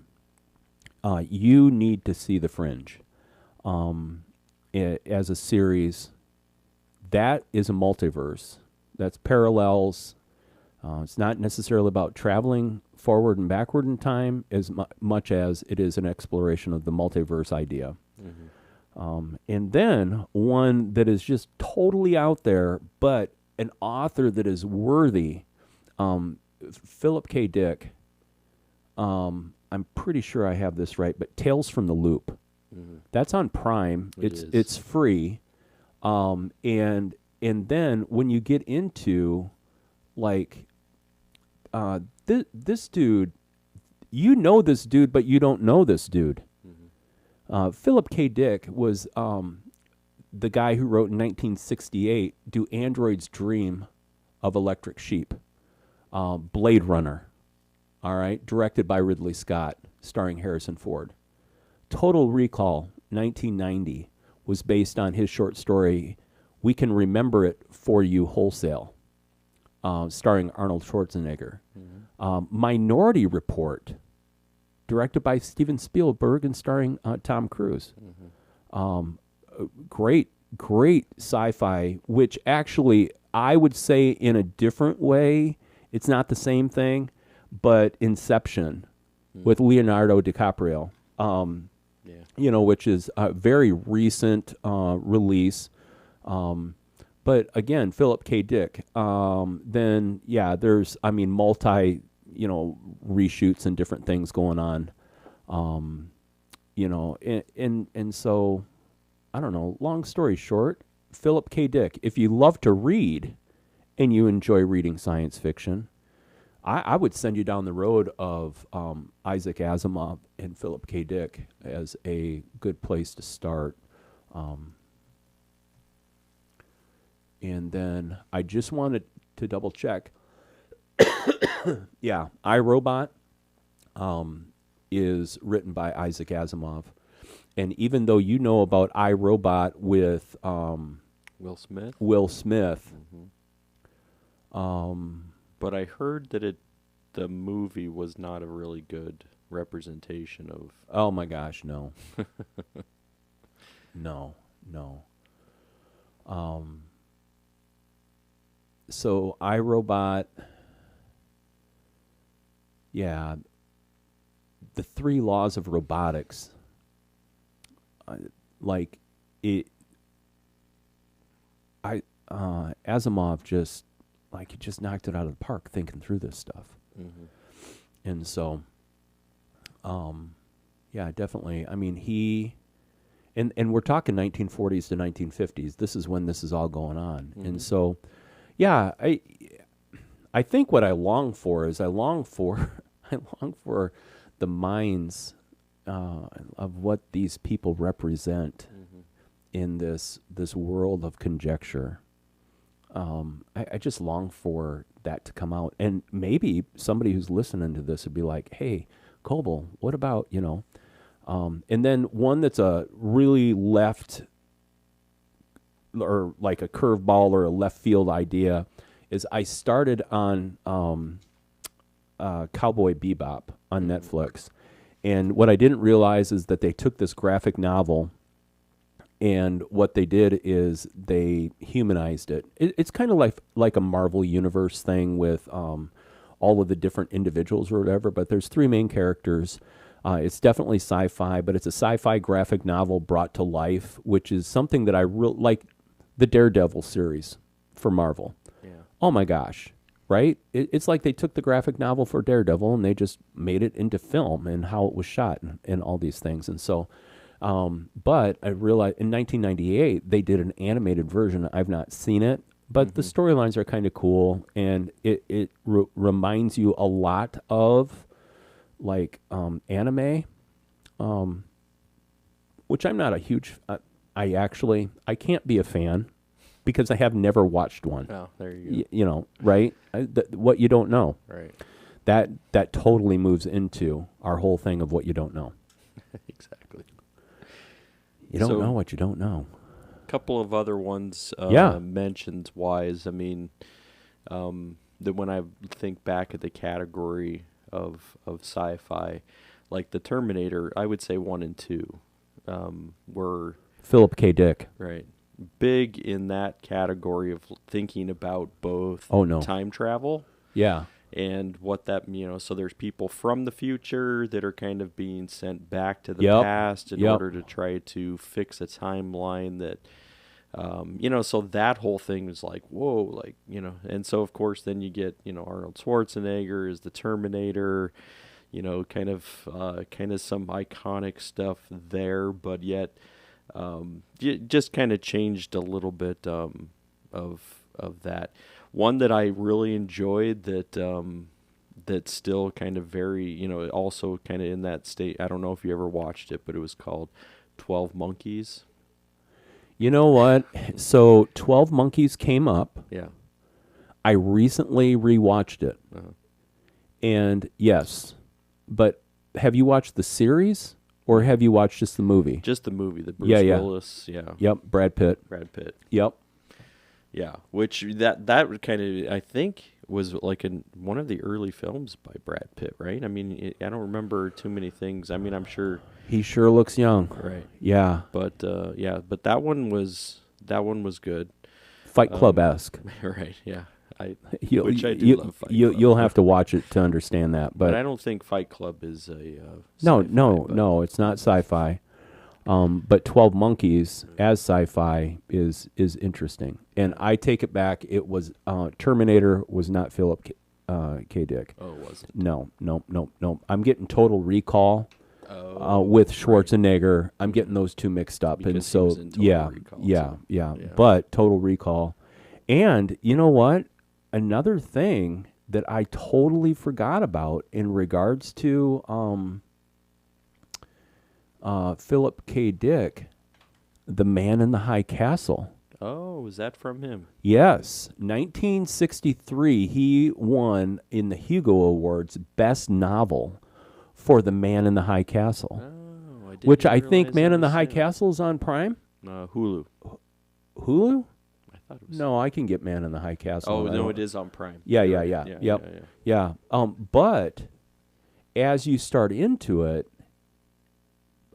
[SPEAKER 2] you need to see The Fringe as a series. That is a multiverse. That's parallels. It's not necessarily about traveling forward and backward in time as much as it is an exploration of the multiverse idea. And then one that is just totally out there, but an author that is worthy, Philip K. Dick. I'm pretty sure I have this right, but Tales from the Loop. That's on Prime. It's free. And then when you get into like this dude, you know this dude, but you don't know this dude. Philip K. Dick was the guy who wrote in 1968, Do Androids Dream of Electric Sheep? Blade Runner, all right, directed by Ridley Scott, starring Harrison Ford. Total Recall, 1990, was based on his short story, We Can Remember It For You Wholesale, starring Arnold Schwarzenegger. Minority Report, directed by Steven Spielberg and starring Tom Cruise. Great sci-fi, which actually I would say in a different way, it's not the same thing, but Inception with Leonardo DiCaprio, which is a very recent release. But again, Philip K. Dick. Then there's multi reshoots and different things going on. And so I don't know. Long story short, Philip K. Dick. If you love to read and you enjoy reading science fiction, I would send you down the road of Isaac Asimov and Philip K. Dick as a good place to start. And then I just wanted to double check. Yeah, iRobot is written by Isaac Asimov. And even though you know about iRobot with
[SPEAKER 1] Will Smith.
[SPEAKER 2] Mm-hmm.
[SPEAKER 1] But I heard that the movie was not a really good representation of.
[SPEAKER 2] Oh my gosh, no. No. So iRobot, yeah, the 3 laws of robotics, Asimov just he just knocked it out of the park thinking through this stuff.
[SPEAKER 1] Mm-hmm.
[SPEAKER 2] And so, yeah, definitely. I mean, and we're talking 1940s to 1950s. This is when this is all going on. Mm-hmm. And so, yeah, I think what I long for is I long for the minds of what these people represent mm-hmm. in this world of conjecture. I just long for that to come out, and maybe somebody who's listening to this would be like, "Hey, Coble, what about And then one that's a really left, or like a curveball or a left field idea, is I started on Cowboy Bebop on Netflix, and what I didn't realize is that they took this graphic novel. And what they did is they humanized it. It's kind of like a Marvel Universe thing with all of the different individuals or whatever, but there's 3 main characters. It's definitely sci-fi, but it's a sci-fi graphic novel brought to life, which is something that I like, the Daredevil series for Marvel.
[SPEAKER 1] Yeah.
[SPEAKER 2] Oh my gosh, right? It's like they took the graphic novel for Daredevil and they just made it into film and how it was shot and all these things. And so... but I realized in 1998 they did an animated version. I've not seen it, but mm-hmm. the storylines are kind of cool, and it reminds you a lot of anime, which I'm not a huge. I can't be a fan because I have never watched one.
[SPEAKER 1] Oh, there you go.
[SPEAKER 2] Right? What you don't know.
[SPEAKER 1] Right.
[SPEAKER 2] That totally moves into our whole thing of what you don't know.
[SPEAKER 1] Exactly.
[SPEAKER 2] You don't know what you don't know.
[SPEAKER 1] A couple of other ones mentions wise. I mean, that when I think back at the category of sci-fi, like the Terminator, I would say 1 and 2 were
[SPEAKER 2] Philip K. Dick.
[SPEAKER 1] Right. Big in that category of thinking about both time travel.
[SPEAKER 2] Yeah.
[SPEAKER 1] And what that, so there's people from the future that are kind of being sent back to the past in order to try to fix a timeline that, so that whole thing is like, whoa, and so of course then you get, Arnold Schwarzenegger is the Terminator, kind of some iconic stuff there, but yet, just kind of changed a little bit, of that. One that I really enjoyed that's still kind of very, also kind of in that state. I don't know if you ever watched it, but it was called 12 Monkeys.
[SPEAKER 2] You know what? So 12 Monkeys came up.
[SPEAKER 1] Yeah.
[SPEAKER 2] I recently rewatched it. Uh-huh. And yes, but have you watched the series or have you watched just the movie?
[SPEAKER 1] Just the movie, the Bruce Willis. Yeah.
[SPEAKER 2] Yep, Brad Pitt. Yep.
[SPEAKER 1] Yeah, which that kind of, I think, was like in one of the early films by Brad Pitt, right? I mean, I don't remember too many things. I mean, I'm sure
[SPEAKER 2] he sure looks young,
[SPEAKER 1] right?
[SPEAKER 2] Yeah,
[SPEAKER 1] but but that one was good,
[SPEAKER 2] Fight Club-esque,
[SPEAKER 1] right? Yeah, I
[SPEAKER 2] do love Fight Club. You'll have to watch it to understand that, but
[SPEAKER 1] I don't think Fight Club is a
[SPEAKER 2] no, it's not sci-fi. But 12 Monkeys as sci-fi is interesting. And I take it back. It was Terminator was not Philip K. Dick.
[SPEAKER 1] Oh, it wasn't?
[SPEAKER 2] No. I'm getting Total Recall with Schwarzenegger. Right. I'm getting those two mixed up.
[SPEAKER 1] Because
[SPEAKER 2] and so,
[SPEAKER 1] he was in Total Recall,
[SPEAKER 2] yeah. But Total Recall. And you know what? Another thing that I totally forgot about in regards to Philip K. Dick, The Man in the High Castle.
[SPEAKER 1] Oh, is that from him?
[SPEAKER 2] Yes, 1963, he won in the Hugo Awards Best Novel for The Man in the High Castle,
[SPEAKER 1] Oh, I didn't
[SPEAKER 2] which I think
[SPEAKER 1] realize
[SPEAKER 2] Man
[SPEAKER 1] it
[SPEAKER 2] in the
[SPEAKER 1] was
[SPEAKER 2] High
[SPEAKER 1] him.
[SPEAKER 2] Castle is on Prime.
[SPEAKER 1] Hulu.
[SPEAKER 2] Hulu?
[SPEAKER 1] I thought it was.
[SPEAKER 2] No, I can get Man in the High Castle.
[SPEAKER 1] Oh,
[SPEAKER 2] I
[SPEAKER 1] no,
[SPEAKER 2] don't-
[SPEAKER 1] it is on Prime.
[SPEAKER 2] Yeah,
[SPEAKER 1] You're
[SPEAKER 2] yeah,
[SPEAKER 1] right.
[SPEAKER 2] yeah,
[SPEAKER 1] Yeah,
[SPEAKER 2] yep.
[SPEAKER 1] yeah.
[SPEAKER 2] Yeah. But as you start into it,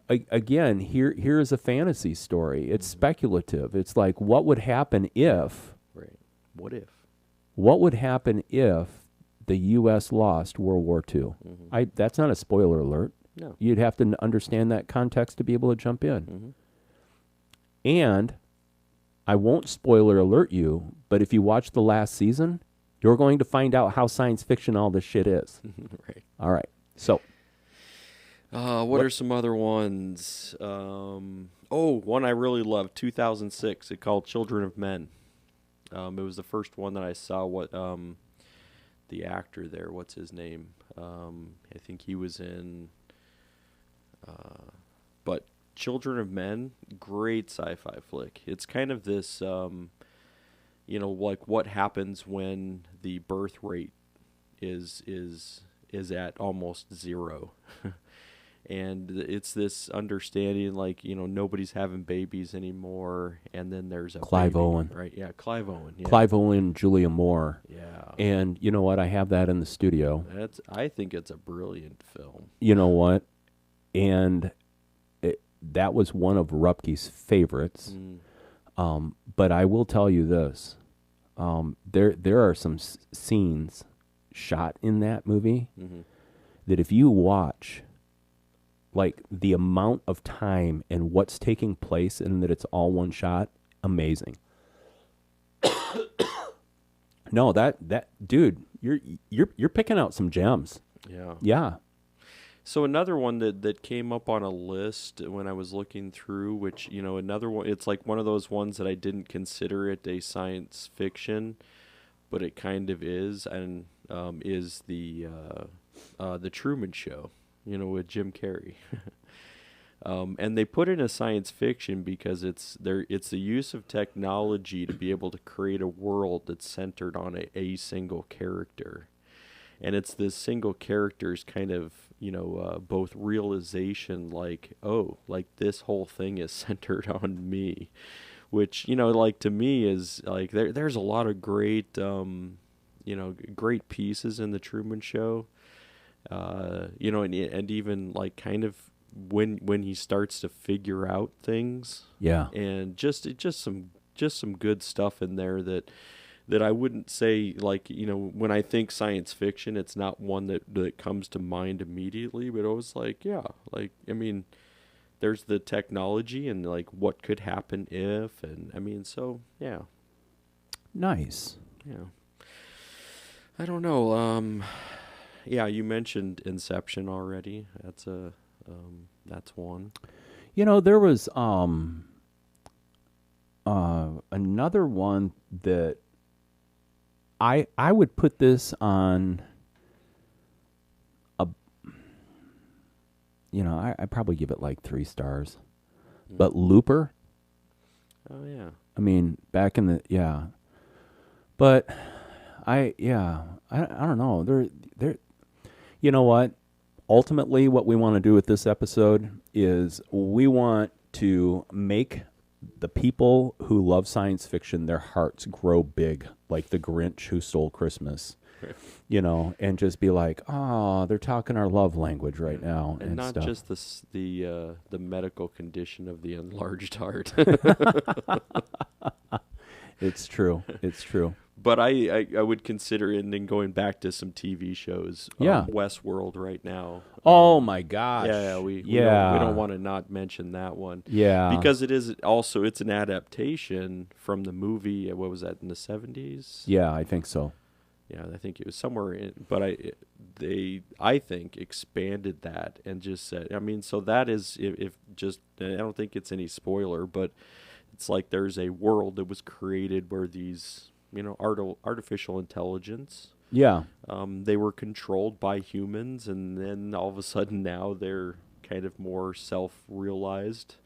[SPEAKER 2] again, here is a fantasy story. It's speculative. It's like, what would happen if?
[SPEAKER 1] Right. What if?
[SPEAKER 2] What would happen if the U.S. lost World War II? That's not a spoiler alert.
[SPEAKER 1] No.
[SPEAKER 2] You'd have to understand that context to be able to jump in. And I won't spoiler alert you, but if you watch the last season, you're going to find out how science fiction all this shit is.
[SPEAKER 1] Right.
[SPEAKER 2] All right. So,
[SPEAKER 1] What are some other ones? One I really loved, 2006. It's called Children of Men. It was the first one that I saw. What the actor there? What's his name? I think he was in. But Children of Men, great sci-fi flick. It's kind of this, like what happens when the birth rate is at almost zero. And it's this understanding, like, nobody's having babies anymore, and then there's a
[SPEAKER 2] Clive
[SPEAKER 1] baby,
[SPEAKER 2] Owen.
[SPEAKER 1] right? Yeah, Clive Owen. Yeah.
[SPEAKER 2] Clive Owen, Julia Moore.
[SPEAKER 1] Yeah.
[SPEAKER 2] And you know what? I have that in the studio.
[SPEAKER 1] I think it's a brilliant film.
[SPEAKER 2] You know what? And that was one of Rupke's favorites. But I will tell you this. There are some scenes shot in that movie that if you watch, like the amount of time and what's taking place and that it's all one shot, amazing. No, that dude, you're picking out some gems.
[SPEAKER 1] Yeah.
[SPEAKER 2] Yeah.
[SPEAKER 1] So another one that came up on a list when I was looking through, which, another one, it's like one of those ones that I didn't consider it a science fiction, but it kind of is, and is the Truman Show, with Jim Carrey. And they put in a science fiction because it's the use of technology to be able to create a world that's centered on a single character. And it's this single character's kind of, both realization, like, oh, like this whole thing is centered on me, which, like to me is like, there's a lot of great, great pieces in the Truman Show, and even like kind of when he starts to figure out things.
[SPEAKER 2] Yeah.
[SPEAKER 1] And just some good stuff in there that I wouldn't say, like, when I think science fiction, it's not one that comes to mind immediately, but I was like, yeah, like, I mean, there's the technology and like what could happen if, and I mean, so yeah.
[SPEAKER 2] Nice.
[SPEAKER 1] Yeah. I don't know. Yeah, you mentioned Inception already. That's one.
[SPEAKER 2] There was another one that I would put this on I probably give it like 3 stars. But Looper,
[SPEAKER 1] Oh yeah.
[SPEAKER 2] I mean, back in the But I don't know. There you know what? Ultimately what we want to do with this episode is we want to make the people who love science fiction, their hearts grow big, like the Grinch who stole Christmas, and just be like, oh, they're talking our love language right now,
[SPEAKER 1] And not
[SPEAKER 2] stuff.
[SPEAKER 1] just the medical condition of the enlarged heart.
[SPEAKER 2] It's true. It's true.
[SPEAKER 1] But I would consider it, and then going back to some TV shows.
[SPEAKER 2] Yeah.
[SPEAKER 1] Westworld right now.
[SPEAKER 2] Oh my gosh.
[SPEAKER 1] Yeah, we
[SPEAKER 2] Yeah.
[SPEAKER 1] don't want to not mention that one.
[SPEAKER 2] Yeah.
[SPEAKER 1] Because it's an adaptation from the movie. What was that, in the 70s?
[SPEAKER 2] Yeah, I think so.
[SPEAKER 1] Yeah, I think it was somewhere in, but I think expanded that and just said, I mean, so that is, if just, I don't think it's any spoiler, but it's like there's a world that was created where these, artificial intelligence
[SPEAKER 2] Yeah.
[SPEAKER 1] They were controlled by humans, and then all of a sudden now they're kind of more self-realized,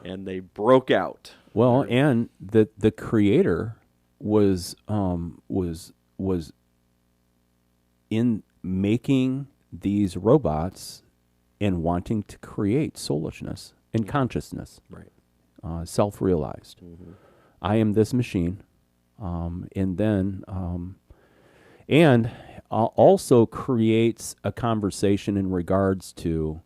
[SPEAKER 1] and they broke out.
[SPEAKER 2] Well, and the creator was in making these robots and wanting to create soulishness and consciousness,
[SPEAKER 1] Right.
[SPEAKER 2] self-realized. I am this machine, and then and also creates a conversation in regards to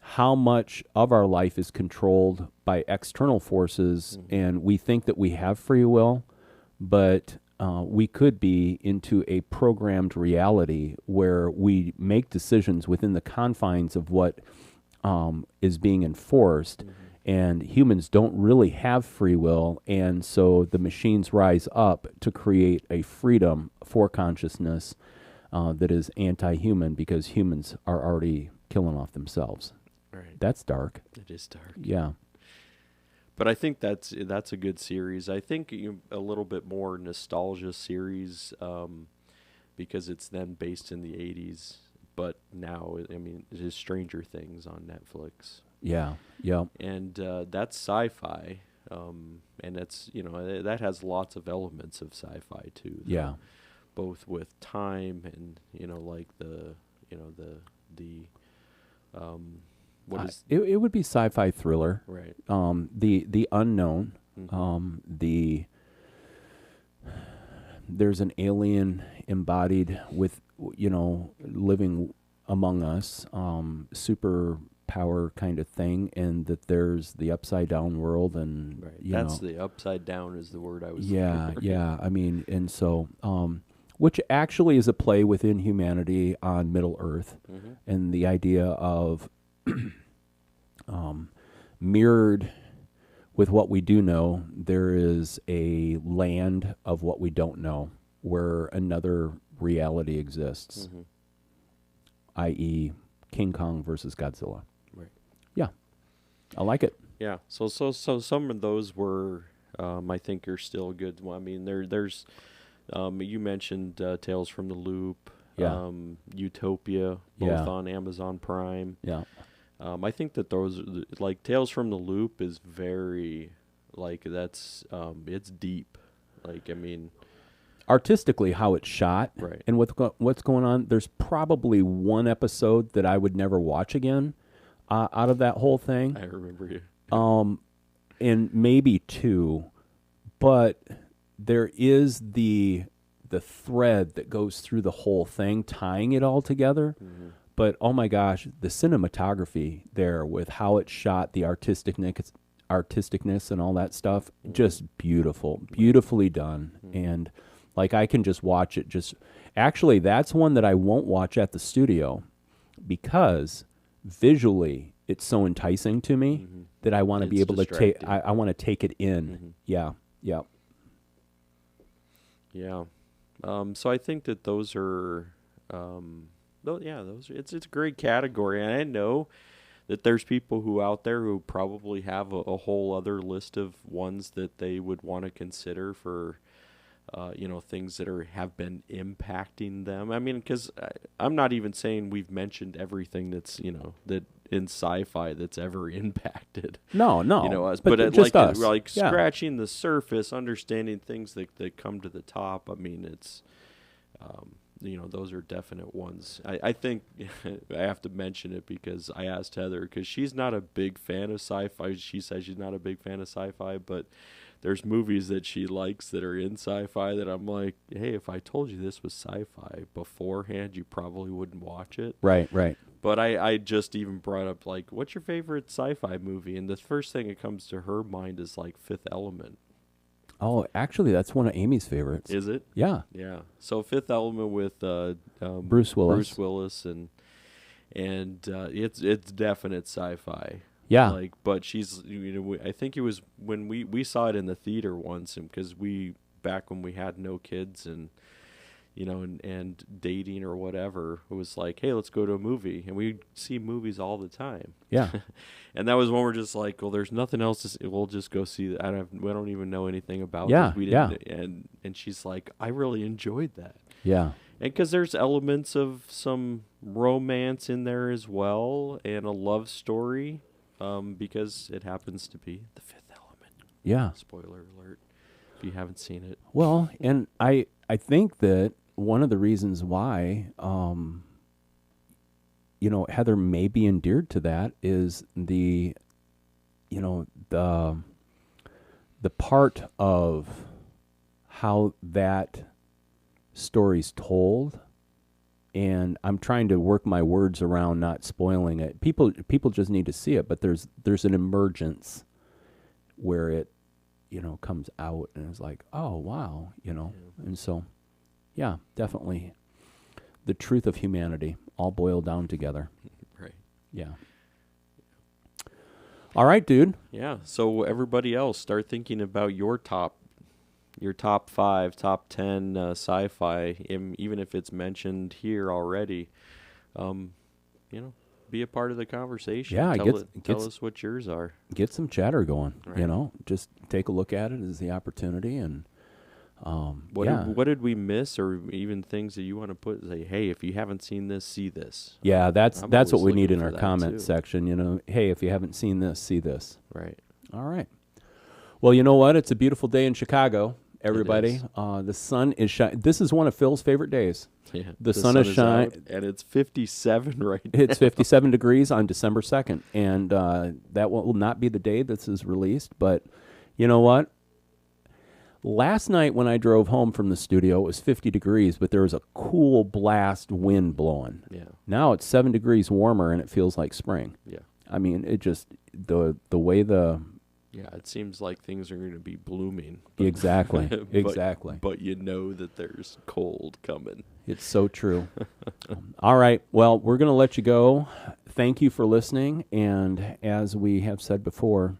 [SPEAKER 2] how much of our life is controlled by external forces, and we think that we have free will, but we could be into a programmed reality where we make decisions within the confines of what is being enforced, and humans don't really have free will, and so the machines rise up to create a freedom for consciousness that is anti-human because humans are already killing off themselves.
[SPEAKER 1] Right.
[SPEAKER 2] That's dark.
[SPEAKER 1] It is dark.
[SPEAKER 2] Yeah.
[SPEAKER 1] But I think that's a good series. I think a little bit more nostalgia series because it's then based in the 80s. But now, I mean, it is Stranger Things on Netflix.
[SPEAKER 2] Yeah. Yeah.
[SPEAKER 1] And that's sci-fi. And it's, that has lots of elements of sci-fi too.
[SPEAKER 2] Yeah.
[SPEAKER 1] Both with time and, like what is...
[SPEAKER 2] It would be sci-fi thriller.
[SPEAKER 1] Right.
[SPEAKER 2] The unknown. There's an alien embodied with living among us, super power kind of thing, and that there's the upside down world, and
[SPEAKER 1] right. That's the upside down is the word I was
[SPEAKER 2] yeah. I mean, and so which actually is a play within humanity on Middle Earth, and the idea of mirrored with what we do know, there is a land of what we don't know where another reality exists, i.e. King Kong versus Godzilla.
[SPEAKER 1] Right.
[SPEAKER 2] Yeah, I like it.
[SPEAKER 1] Yeah. So some of those were, I think, are still good. Well, I mean, there's, you mentioned Tales from the Loop, Utopia, both on Amazon Prime.
[SPEAKER 2] Yeah.
[SPEAKER 1] I think that those, like Tales from the Loop, is very, like that's, it's deep. Like, I mean,
[SPEAKER 2] artistically, how it's shot,
[SPEAKER 1] right,
[SPEAKER 2] and what's going on. There's probably one episode that I would never watch again, out of that whole thing.
[SPEAKER 1] I remember you.
[SPEAKER 2] And maybe two, but there is the thread that goes through the whole thing, tying it all together. But oh my gosh, the cinematography there with how it's shot, the artisticness and all that stuff, just beautifully done. And like I can just watch it. Actually, that's one that I won't watch at the studio because visually it's so enticing to me that I want to be able to take. I want to take it in. Yeah.
[SPEAKER 1] So I think that those are. It's a great category, and I know that there's people who out there who probably have a whole other list of ones that they would want to consider for, things that have been impacting them. I mean, because I'm not even saying we've mentioned everything that's that in sci-fi that's ever impacted.
[SPEAKER 2] No,
[SPEAKER 1] us, but
[SPEAKER 2] just us.
[SPEAKER 1] Scratching the surface, understanding things that come to the top. I mean, it's. Those are definite ones. I think I have to mention it because I asked Heather because she's not a big fan of sci-fi. She says she's not a big fan of sci-fi, but there's movies that she likes that are in sci-fi that I'm like, hey, if I told you this was sci-fi beforehand, you probably wouldn't watch it.
[SPEAKER 2] Right.
[SPEAKER 1] But I just even brought up, like, what's your favorite sci-fi movie? And the first thing that comes to her mind is, like, Fifth Element.
[SPEAKER 2] Oh, actually, that's one of Amy's favorites.
[SPEAKER 1] Is it?
[SPEAKER 2] Yeah.
[SPEAKER 1] Yeah. So Fifth Element with
[SPEAKER 2] Bruce Willis.
[SPEAKER 1] and it's definite sci-fi.
[SPEAKER 2] Yeah.
[SPEAKER 1] But she's I think it was when we saw it in the theater once, and because back when we had no kids and and dating or whatever, it was like, hey, let's go to a movie, and we see movies all the time.
[SPEAKER 2] Yeah.
[SPEAKER 1] And that was when we're just like, well, there's nothing else to see. We'll just go see that. We don't even know anything about
[SPEAKER 2] Yeah,
[SPEAKER 1] this. We didn't, and she's like, I really enjoyed that.
[SPEAKER 2] Yeah.
[SPEAKER 1] And because there's elements of some romance in there as well, and a love story, because it happens to be the fifth element.
[SPEAKER 2] Yeah.
[SPEAKER 1] Spoiler alert, if you haven't seen it.
[SPEAKER 2] Well, and I think that one of the reasons why, Heather may be endeared to that is the part of how that story's told, and I'm trying to work my words around not spoiling it. People just need to see it, but there's an emergence where it comes out and it's like, oh wow, and so yeah, definitely the truth of humanity all boiled down together.
[SPEAKER 1] Right.
[SPEAKER 2] Yeah. All right, dude.
[SPEAKER 1] Yeah. So everybody else, start thinking about your top 5, top 10 sci-fi, even if it's mentioned here already. Be a part of the conversation.
[SPEAKER 2] Yeah,
[SPEAKER 1] tell us what yours are.
[SPEAKER 2] Get some chatter going.
[SPEAKER 1] Right.
[SPEAKER 2] Just take a look at it as the opportunity, and
[SPEAKER 1] what did we miss, or even things that you want to put? Say, hey, if you haven't seen this, see this.
[SPEAKER 2] Yeah, that's what we need in our comment
[SPEAKER 1] too.
[SPEAKER 2] section. Hey, if you haven't seen this, see this.
[SPEAKER 1] Right.
[SPEAKER 2] All right. Well, you know what? It's a beautiful day in Chicago, everybody. The sun is shining. This is one of Phil's favorite days.
[SPEAKER 1] Yeah,
[SPEAKER 2] the sun is shining.
[SPEAKER 1] And it's 57 right now.
[SPEAKER 2] It's 57 degrees on December 2nd. And that will not be the day this is released. But you know what? Last night when I drove home from the studio, it was 50 degrees, but there was a cool blast wind blowing.
[SPEAKER 1] Yeah.
[SPEAKER 2] Now it's 7 degrees warmer, and it feels like spring.
[SPEAKER 1] Yeah.
[SPEAKER 2] I mean, it just, the way the...
[SPEAKER 1] Yeah, it seems like things are going to be blooming.
[SPEAKER 2] Exactly. Exactly.
[SPEAKER 1] But you know that there's cold coming.
[SPEAKER 2] It's so true. All right. Well, we're going to let you go. Thank you for listening. And as we have said before,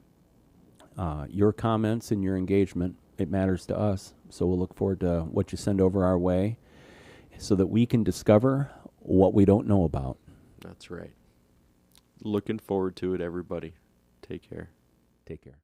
[SPEAKER 2] your comments and your engagement, it matters to us. So we'll look forward to what you send over our way so that we can discover what we don't know about.
[SPEAKER 1] That's right. Looking forward to it, everybody. Take care.
[SPEAKER 2] Take care.